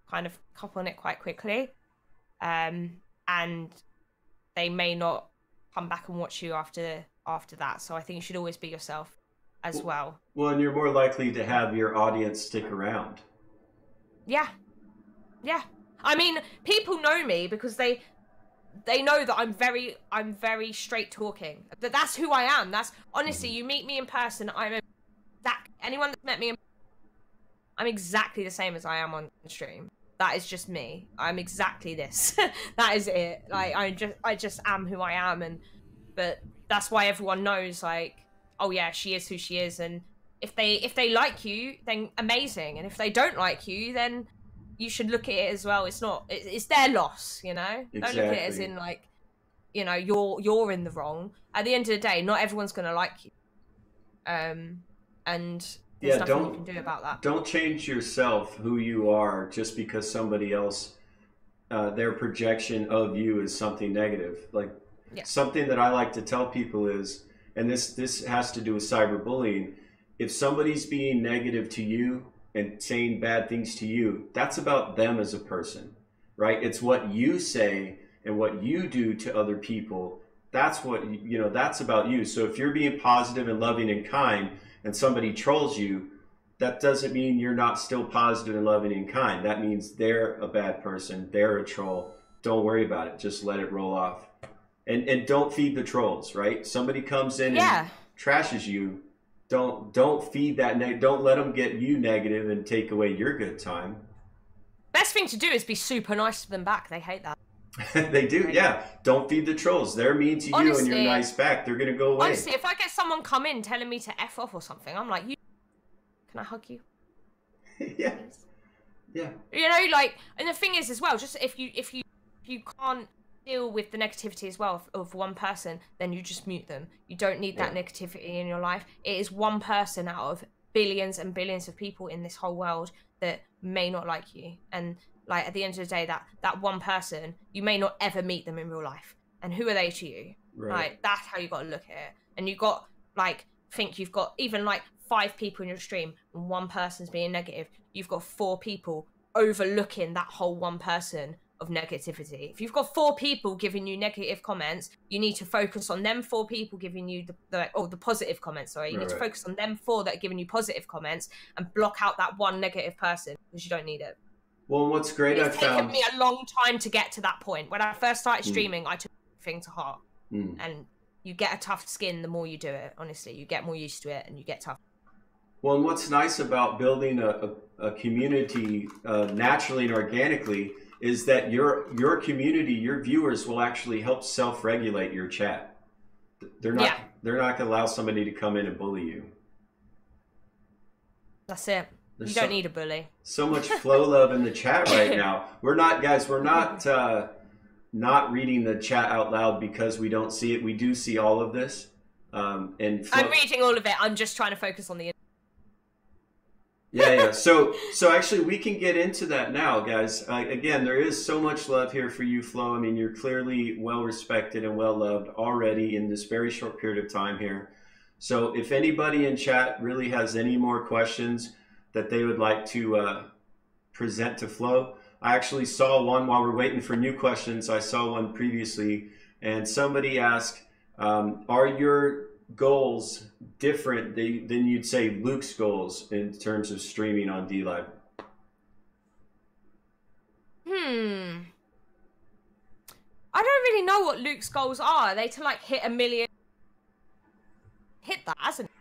kind of cop on it quite quickly. And they may not come back and watch you after that. So I think you should always be yourself as well. Well, and you're more likely to have your audience stick around. Yeah. I mean, people know me because they know that I'm very straight talking. That's who I am. That's honestly, you meet me in person, anyone that's met me I'm exactly the same as I am on stream. That is just me. I'm exactly this. That is it. Like, I just am who I am, but that's why everyone knows, like, oh yeah, she is who she is. And if they like you, then amazing. And if they don't like you, then you should look at it as well. It's their loss, you know? Exactly. Don't look at it as in, like, you know, you're in the wrong. At the end of the day, not everyone's gonna like you. And there's nothing you can do about that. Don't change yourself, who you are, just because somebody else, their projection of you is something negative. Like, something that I like to tell people is, and this has to do with cyberbullying, if somebody's being negative to you and saying bad things to you, that's about them as a person, right? It's what you say and what you do to other people. That's what, you know, that's about you. So if you're being positive and loving and kind and somebody trolls you, that doesn't mean you're not still positive and loving and kind. That means they're a bad person, they're a troll. don't worry about it. Just let it roll off. And don't feed the trolls, right? Somebody comes in and trashes you. Don't feed that. Don't let them get you negative and take away your good time. Best thing to do is be super nice to them back. They hate that. They do, yeah. Don't feed the trolls. They're mean to you, honestly, and you're nice back. They're going to go away. Honestly, if I get someone come in telling me to F off or something, I'm like, can I hug you? Yeah. Yeah. You know, like, and the thing is as well, just if you can't deal with the negativity as well of one person, then you just mute them. You don't need that negativity in your life. It is one person out of billions and billions of people in this whole world that may not like you. And like, at the end of the day, that one person, you may not ever meet them in real life. And who are they to you? Right. Like, that's how you got to look at it. And you got, like, think you've got even like 5 people in your stream and one person's being negative. You've got 4 people overlooking that whole one person of negativity. If you've got 4 people giving you negative comments, you need to focus on them 4 people giving you the positive comments. Sorry, you need to focus on them 4 that are giving you positive comments and block out that one negative person because you don't need it. Well, what's great, it's taken me a long time to get to that point. When I first started streaming, I took everything to heart. And you get a tough skin the more you do it. Honestly, you get more used to it and you get tough. Well, and what's nice about building a community naturally and organically is that your community, your viewers will actually help self-regulate your chat. They're not going to allow somebody to come in and bully you. That's it. You don't need a bully. So much flow love in the chat right now. We're not reading the chat out loud because we don't see it. We do see all of this. And I'm reading all of it. I'm just trying to focus on the. Yeah. So actually, we can get into that now, guys. Again, there is so much love here for you, Flo. I mean, you're clearly well respected and well loved already in this very short period of time here. So if anybody in chat really has any more questions that they would like to present to Flo, I actually saw one while we're waiting for new questions. I saw one previously, and somebody asked, are your goals different than you'd say Luke's goals in terms of streaming on DLive? I don't really know what Luke's goals are. Are they to like hit 1 million? Hit that, hasn't he?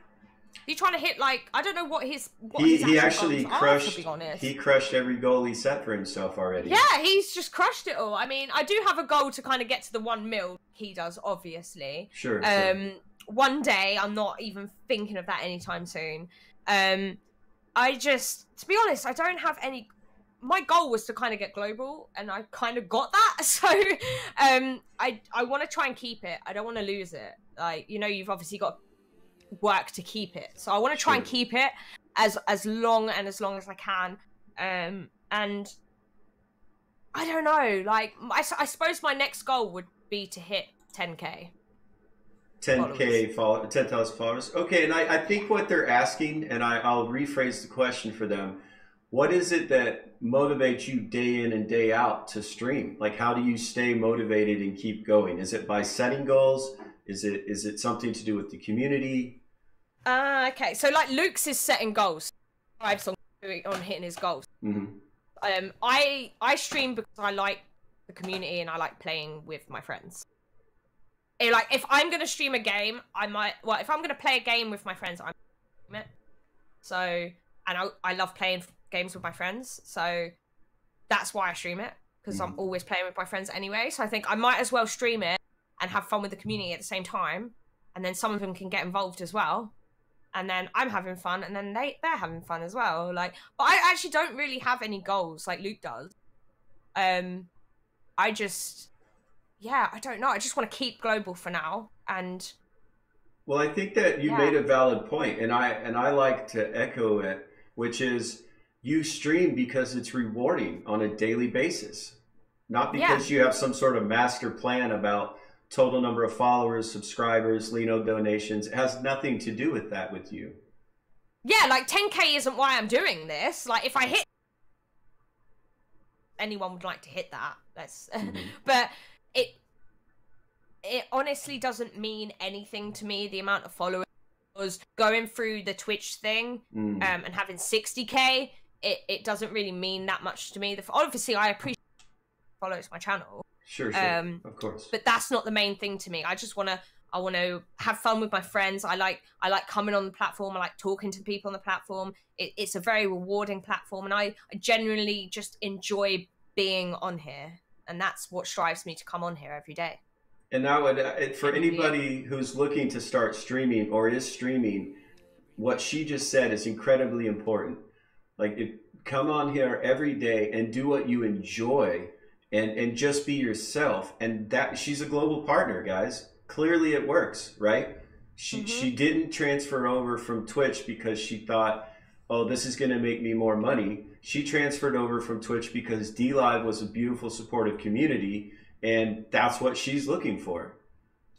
He's trying to hit like, I don't know what his he actually crushed. To be honest. He crushed every goal he set for himself already. Yeah, he's just crushed it all. I mean, I do have a goal to kind of get to the 1 mil. He does, obviously. Sure. One day, I'm not even thinking of that anytime soon. I just, to be honest, I don't have any. My goal was to kind of get global, and I kind of got that. So, I want to try and keep it. I don't want to lose it. Like, you know, you've obviously got work to keep it, so I want to try and keep it as long as I can. And I don't know, like I suppose my next goal would be to hit 10k 10,000 followers. Okay, and I think what they're asking, and I'll rephrase the question for them, what is it that motivates you day in and day out to stream? Like, how do you stay motivated and keep going? Is it by setting goals? Is it something to do with the community? Okay, so like Luke's is setting goals. on hitting his goals. I stream because I like the community and I like playing with my friends. Like, if I'm gonna stream a game, if I'm gonna play a game with my friends, I'm it. So, and I love playing games with my friends, so that's why I stream it, because I'm always playing with my friends anyway. So I think I might as well stream it and have fun with the community at the same time, and then some of them can get involved as well, and then I'm having fun, and then they're having fun as well. Like, but I actually don't really have any goals like Luke does. I just, I don't know. I just want to keep global for now. And well, I think that you made a valid point, and I like to echo it, which is you stream because it's rewarding on a daily basis, not because you have some sort of master plan about total number of followers, subscribers, Lino donations. It has nothing to do with that with you. Yeah, like 10k isn't why I'm doing this. Like, if I hit, anyone would like to hit that. That's but it honestly doesn't mean anything to me, the amount of followers. Going through the Twitch thing and having 60k, it doesn't really mean that much to me. Obviously, I appreciate follows my channel. Sure, of course. But that's not the main thing to me. I want to have fun with my friends. I like coming on the platform. I like talking to people on the platform. It's a very rewarding platform, and I genuinely just enjoy being on here, and that's what drives me to come on here every day. And now, for anybody who's looking to start streaming or is streaming, what she just said is incredibly important. Like, come on here every day and do what you enjoy, and just be yourself. And that, she's a global partner, guys. Clearly it works, right? She didn't transfer over from Twitch because she thought, oh, this is going to make me more money. She transferred over from Twitch because DLive was a beautiful, supportive community, and that's what she's looking for,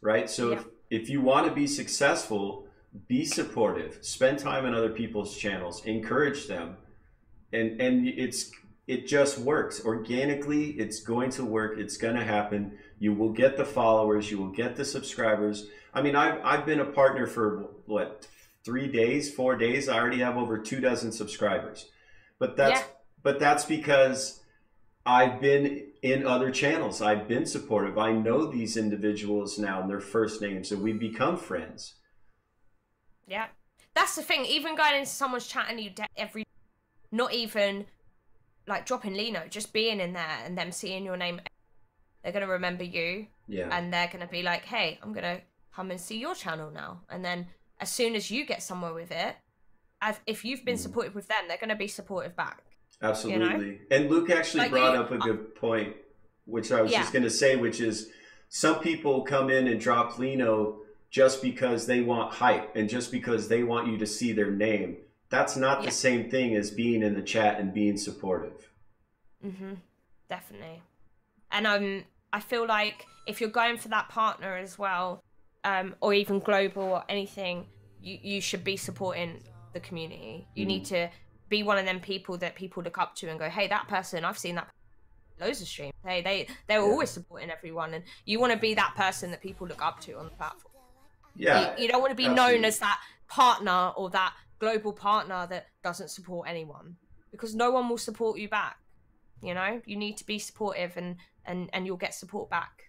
right? So if you want to be successful, be supportive, spend time on other people's channels, encourage them, and it just works organically. It's going to work. It's going to happen. You will get the followers. You will get the subscribers. I mean, I've been a partner for what, 3 days, 4 days. I already have over 24 subscribers, but that's because I've been in other channels. I've been supportive. I know these individuals now and their first names, and we become friends. Yeah, that's the thing. Even going into someone's chat and not even like dropping Lino, just being in there and them seeing your name, they're going to remember you. Yeah. And they're going to be like, hey, I'm going to come and see your channel now. And then as soon as you get somewhere with it, if you've been supportive with them, they're going to be supportive back. Absolutely. You know? And Luke actually brought up a good point, which I was just going to say, which is some people come in and drop Lino just because they want hype and just because they want you to see their name. That's not the same thing as being in the chat and being supportive. Definitely. And I feel like if you're going for that partner as well, or even global or anything, you should be supporting the community. You need to be one of them people that people look up to and go, hey, that person, I've seen that loads of streams. They're always supporting everyone, and you want to be that person that people look up to on the platform. Yeah. You don't want to be known as that partner or that global partner that doesn't support anyone, because no one will support you back. You know, you need to be supportive, and you'll get support back.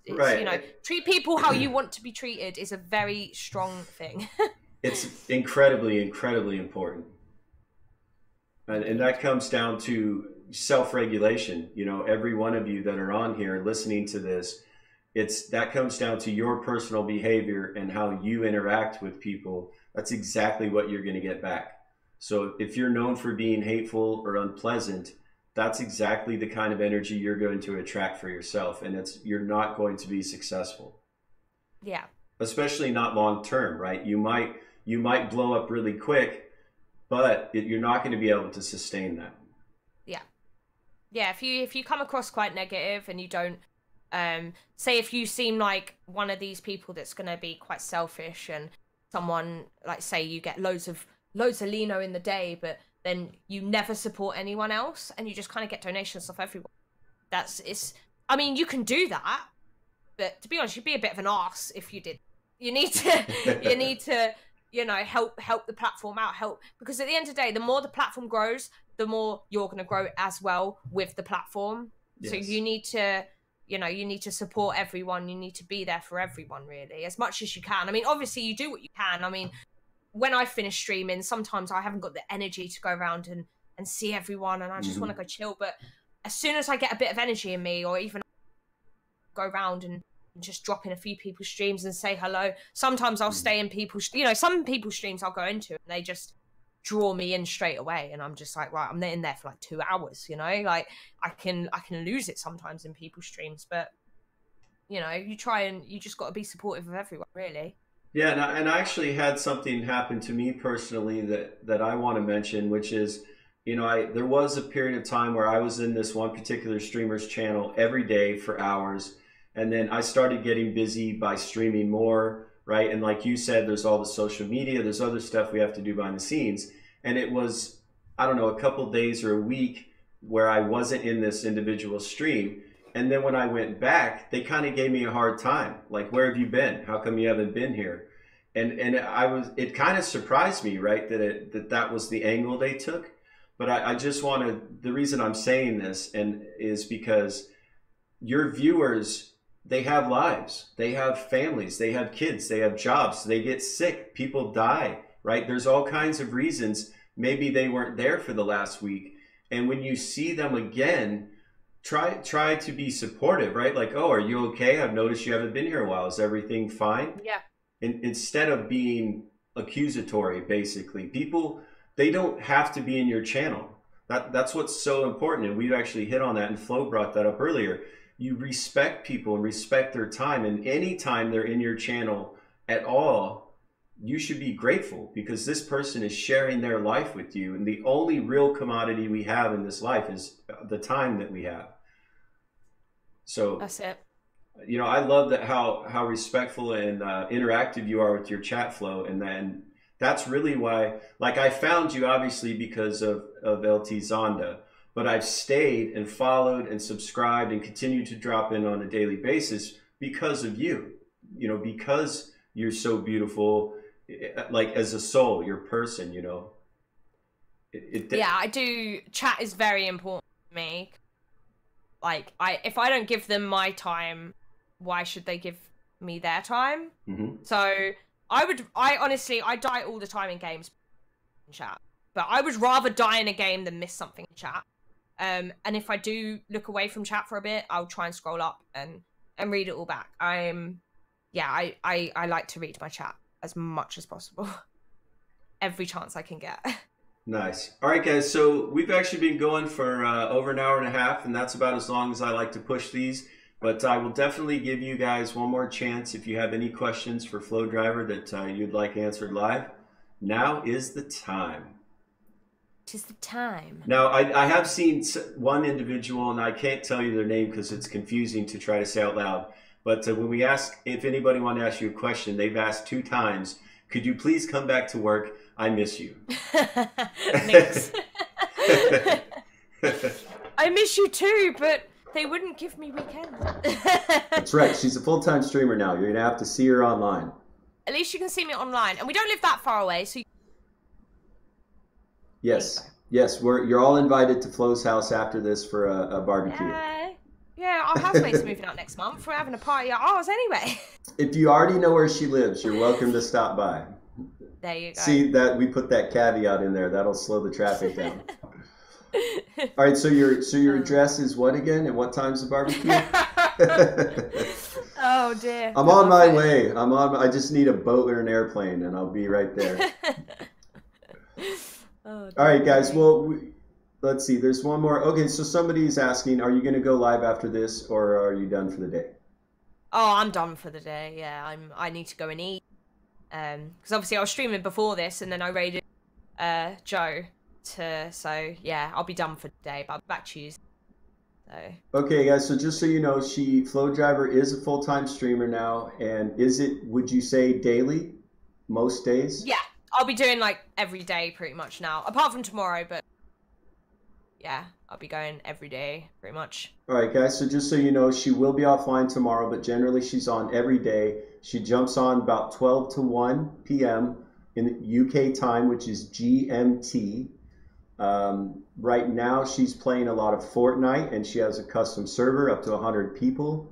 Right. You know, treat people how you want to be treated is a very strong thing. It's incredibly, incredibly important. And that comes down to self-regulation. You know, every one of you that are on here listening to this, that comes down to your personal behavior and how you interact with people. That's exactly what you're going to get back. So if you're known for being hateful or unpleasant, that's exactly the kind of energy you're going to attract for yourself, and you're not going to be successful. Yeah. Especially not long term, right? You might blow up really quick, but you're not going to be able to sustain that. Yeah. Yeah, if you come across quite negative and you don't say, if you seem like one of these people that's going to be quite selfish, and someone, like, say you get loads of Lino in the day, but then you never support anyone else and you just kind of get donations off everyone. I mean, you can do that, but to be honest, you'd be a bit of an arse if you did. You need to, you know, help the platform out, because at the end of the day, the more the platform grows, the more you're going to grow as well with the platform. Yes. So you need to support everyone. You need to be there for everyone, really, as much as you can. I mean, obviously you do what you can. I mean, when I finish streaming, sometimes I haven't got the energy to go around and see everyone, and I just want to go chill. But as soon as I get a bit of energy in me, or even go around and just drop in a few people's streams and say hello. Sometimes I'll stay in people's, some people's streams I'll go into and they just draw me in straight away, and I'm just like, right, I'm in there for like 2 hours, like I can lose it sometimes in people's streams. But you just got to be supportive of everyone, really. Yeah, and I actually had something happen to me personally that I want to mention, which is, there was a period of time where I was in this one particular streamer's channel every day for hours, and then I started getting busy by streaming more, right? And like you said, there's all the social media, there's other stuff we have to do behind the scenes, and it was, I don't know, a couple days or a week where I wasn't in this individual stream. And then when I went back, they kind of gave me a hard time. Like, where have you been? How come you haven't been here? And it kind of surprised me, right? That was the angle they took. But I just wanted, the reason I'm saying this is because your viewers, they have lives, they have families, they have kids, they have jobs, they get sick, people die, right? There's all kinds of reasons. Maybe they weren't there for the last week. And when you see them again, try to be supportive, right? Like, oh, are you okay? I've noticed you haven't been here a while. Is everything fine? Yeah. And instead of being accusatory, basically, people, they don't have to be in your channel. That's what's so important. And we've actually hit on that, and Flo brought that up earlier. You respect people and respect their time. And anytime they're in your channel at all, you should be grateful, because this person is sharing their life with you. And the only real commodity we have in this life is the time that we have. So that's it. You know, I love that how respectful and interactive you are with your chat flow. And then that's really why, like, I found you obviously because of LT Zonda, but I've stayed and followed and subscribed and continued to drop in on a daily basis because of you, you know, because you're so beautiful, like as a soul, your person, you know. Yeah, I do. Chat is very important to me. Like, if I don't give them my time, why should they give me their time? Mm-hmm. So I honestly die all the time in games in chat, but I would rather die in a game than miss something in chat. And if I do look away from chat for a bit, I'll try and scroll up and read it all back. I like to read my chat as much as possible, every chance I can get. Nice. All right, guys. So we've actually been going for over an hour and a half, and that's about as long as I like to push these. But I will definitely give you guys one more chance if you have any questions for Flow Driver that you'd like answered live. Now is the time. It is the time. Now, I have seen one individual, and I can't tell you their name because it's confusing to try to say out loud. But when we ask if anybody wanted to ask you a question, they've asked 2 times, could you please come back to work? I miss you. Thanks. I miss you too, but they wouldn't give me weekends. That's right. She's a full-time streamer now. You're going to have to see her online. At least you can see me online. And we don't live that far away, so... Yes. Yes, you're all invited to Flo's house after this for a barbecue. Yeah, our housemate's moving out next month. We're having a party at ours anyway. If you already know where she lives, you're welcome to stop by. There you go. See, that we put that caveat in there. That'll slow the traffic down. All right, so your address is what again, and what time's the barbecue? Oh dear. I'm on my way. I just need a boat or an airplane, and I'll be right there. All right, guys. Well, let's see. There's one more. Okay, so somebody's asking, are you going to go live after this, or are you done for the day? Oh, I'm done for the day. Yeah, I need to go and eat. Because obviously I was streaming before this, and then I raided Joe. So yeah, I'll be done for the day. But I'll be back Tuesday. So. Okay, guys. So just so you know, Flow Driver is a full-time streamer now, and would you say daily, most days? Yeah, I'll be doing like every day pretty much now, apart from tomorrow. But yeah, I'll be going every day pretty much. All right, guys. So just so you know, she will be offline tomorrow, but generally she's on every day. She jumps on about 12 to 1 p.m. in UK time, which is GMT. Right now she's playing a lot of Fortnite, and she has a custom server up to 100 people.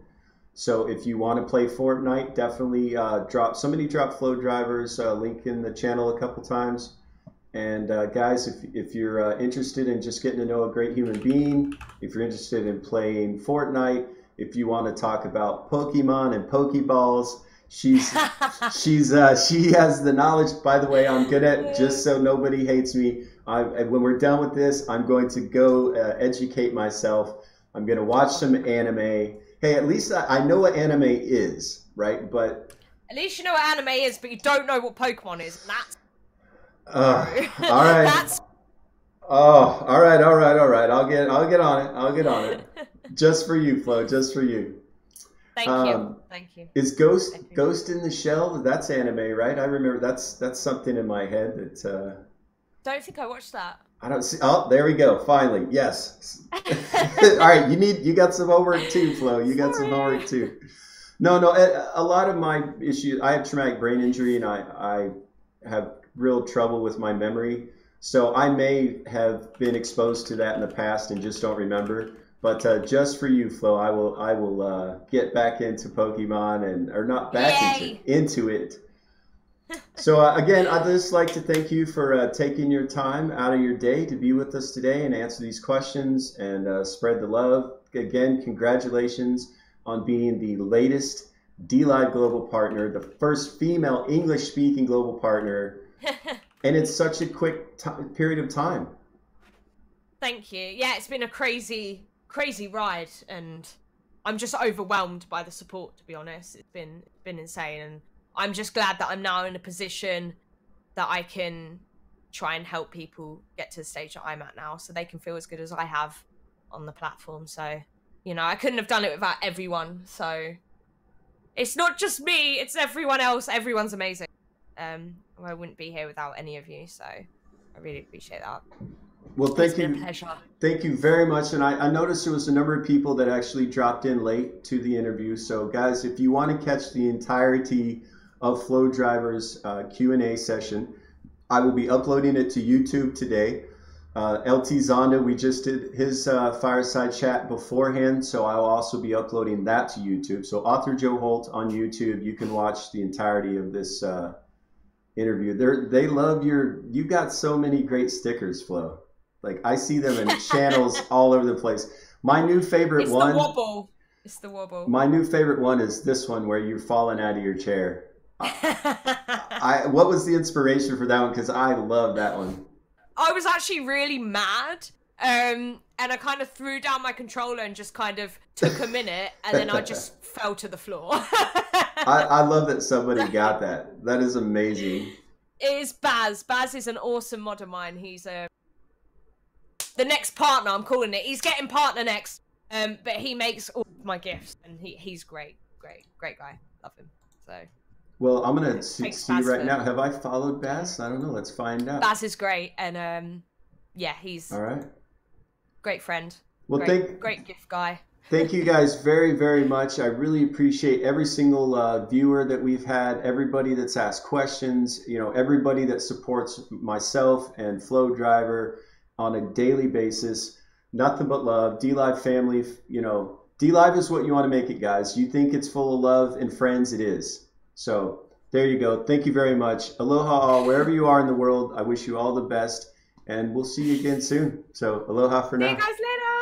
So if you want to play Fortnite, definitely somebody drop Flow Driver's link in the channel a couple times. And guys, if you're interested in just getting to know a great human being, if you're interested in playing Fortnite, if you want to talk about Pokemon and Pokeballs, she has the knowledge. By the way, I'm gonna, just so nobody hates me, when we're done with this, I'm going to go educate myself. I'm gonna watch some anime. Hey, at least I know what anime is, right? But at least you know what anime is, but you don't know what Pokemon is. And that's all right. All right. I'll get on it. Just for you, Flo. Just for you. Thank you. Is Ghost in the Shell? That's anime, right? I remember that's something in my head that. Don't think I watched that. I don't see. Oh, there we go. Finally, yes. All right, you got some homework too, Flo. You got some homework too. No. A lot of my issues. I have traumatic brain injury, and I have real trouble with my memory. So I may have been exposed to that in the past and just don't remember. But just for you, Flo, I will get back into Pokemon or not back into it. So again, I'd just like to thank you for taking your time out of your day to be with us today and answer these questions and spread the love. Again, congratulations on being the latest DLive Global Partner, the first female English-speaking global partner, and it's such a quick period of time. Thank you. Yeah, it's been a crazy ride, and I'm just overwhelmed by the support, to be honest. It's been insane, and I'm just glad that I'm now in a position that I can try and help people get to the stage that I'm at now, so they can feel as good as I have on the platform. So, you know, I couldn't have done it without everyone. So it's not just me, it's everyone else. Everyone's amazing. I wouldn't be here without any of you, so I really appreciate that. Well, thank you. It's been a pleasure. Thank you very much. And I noticed there was a number of people that actually dropped in late to the interview. So guys, if you want to catch the entirety of Flow Driver's Q&A session, I will be uploading it to YouTube today. LT Zonda, we just did his Fireside Chat beforehand, so I will also be uploading that to YouTube. So Author Joe Holt on YouTube, you can watch the entirety of this interview. They love you got so many great stickers, Flo. Like, I see them in channels all over the place. My new favorite one. It's the wobble. My new favorite one is this one where you're falling out of your chair. What was the inspiration for that one? Because I love that one. I was actually really mad, and I kind of threw down my controller and just kind of took a minute, and then I just fell to the floor. I love that somebody got that. That is amazing. It is Baz. Baz is an awesome mod of mine. He's the next partner, I'm calling it. He's getting partner next, but he makes all my gifts, and he's great guy. Love him. So. Well, I'm going to see right now. Have I followed Baz? I don't know. Let's find out. Baz is great. And yeah, he's all right. Great friend. Well, great gift guy. Thank you guys very, very much. I really appreciate every single viewer that we've had, everybody that's asked questions, you know, everybody that supports myself and Flow Driver on a daily basis. Nothing but love. DLive family, you know, DLive is what you want to make it, guys. You think it's full of love and friends, it is. So there you go. Thank you very much. Aloha all, wherever you are in the world. I wish you all the best, and we'll see you again soon. So aloha for now. See you guys later.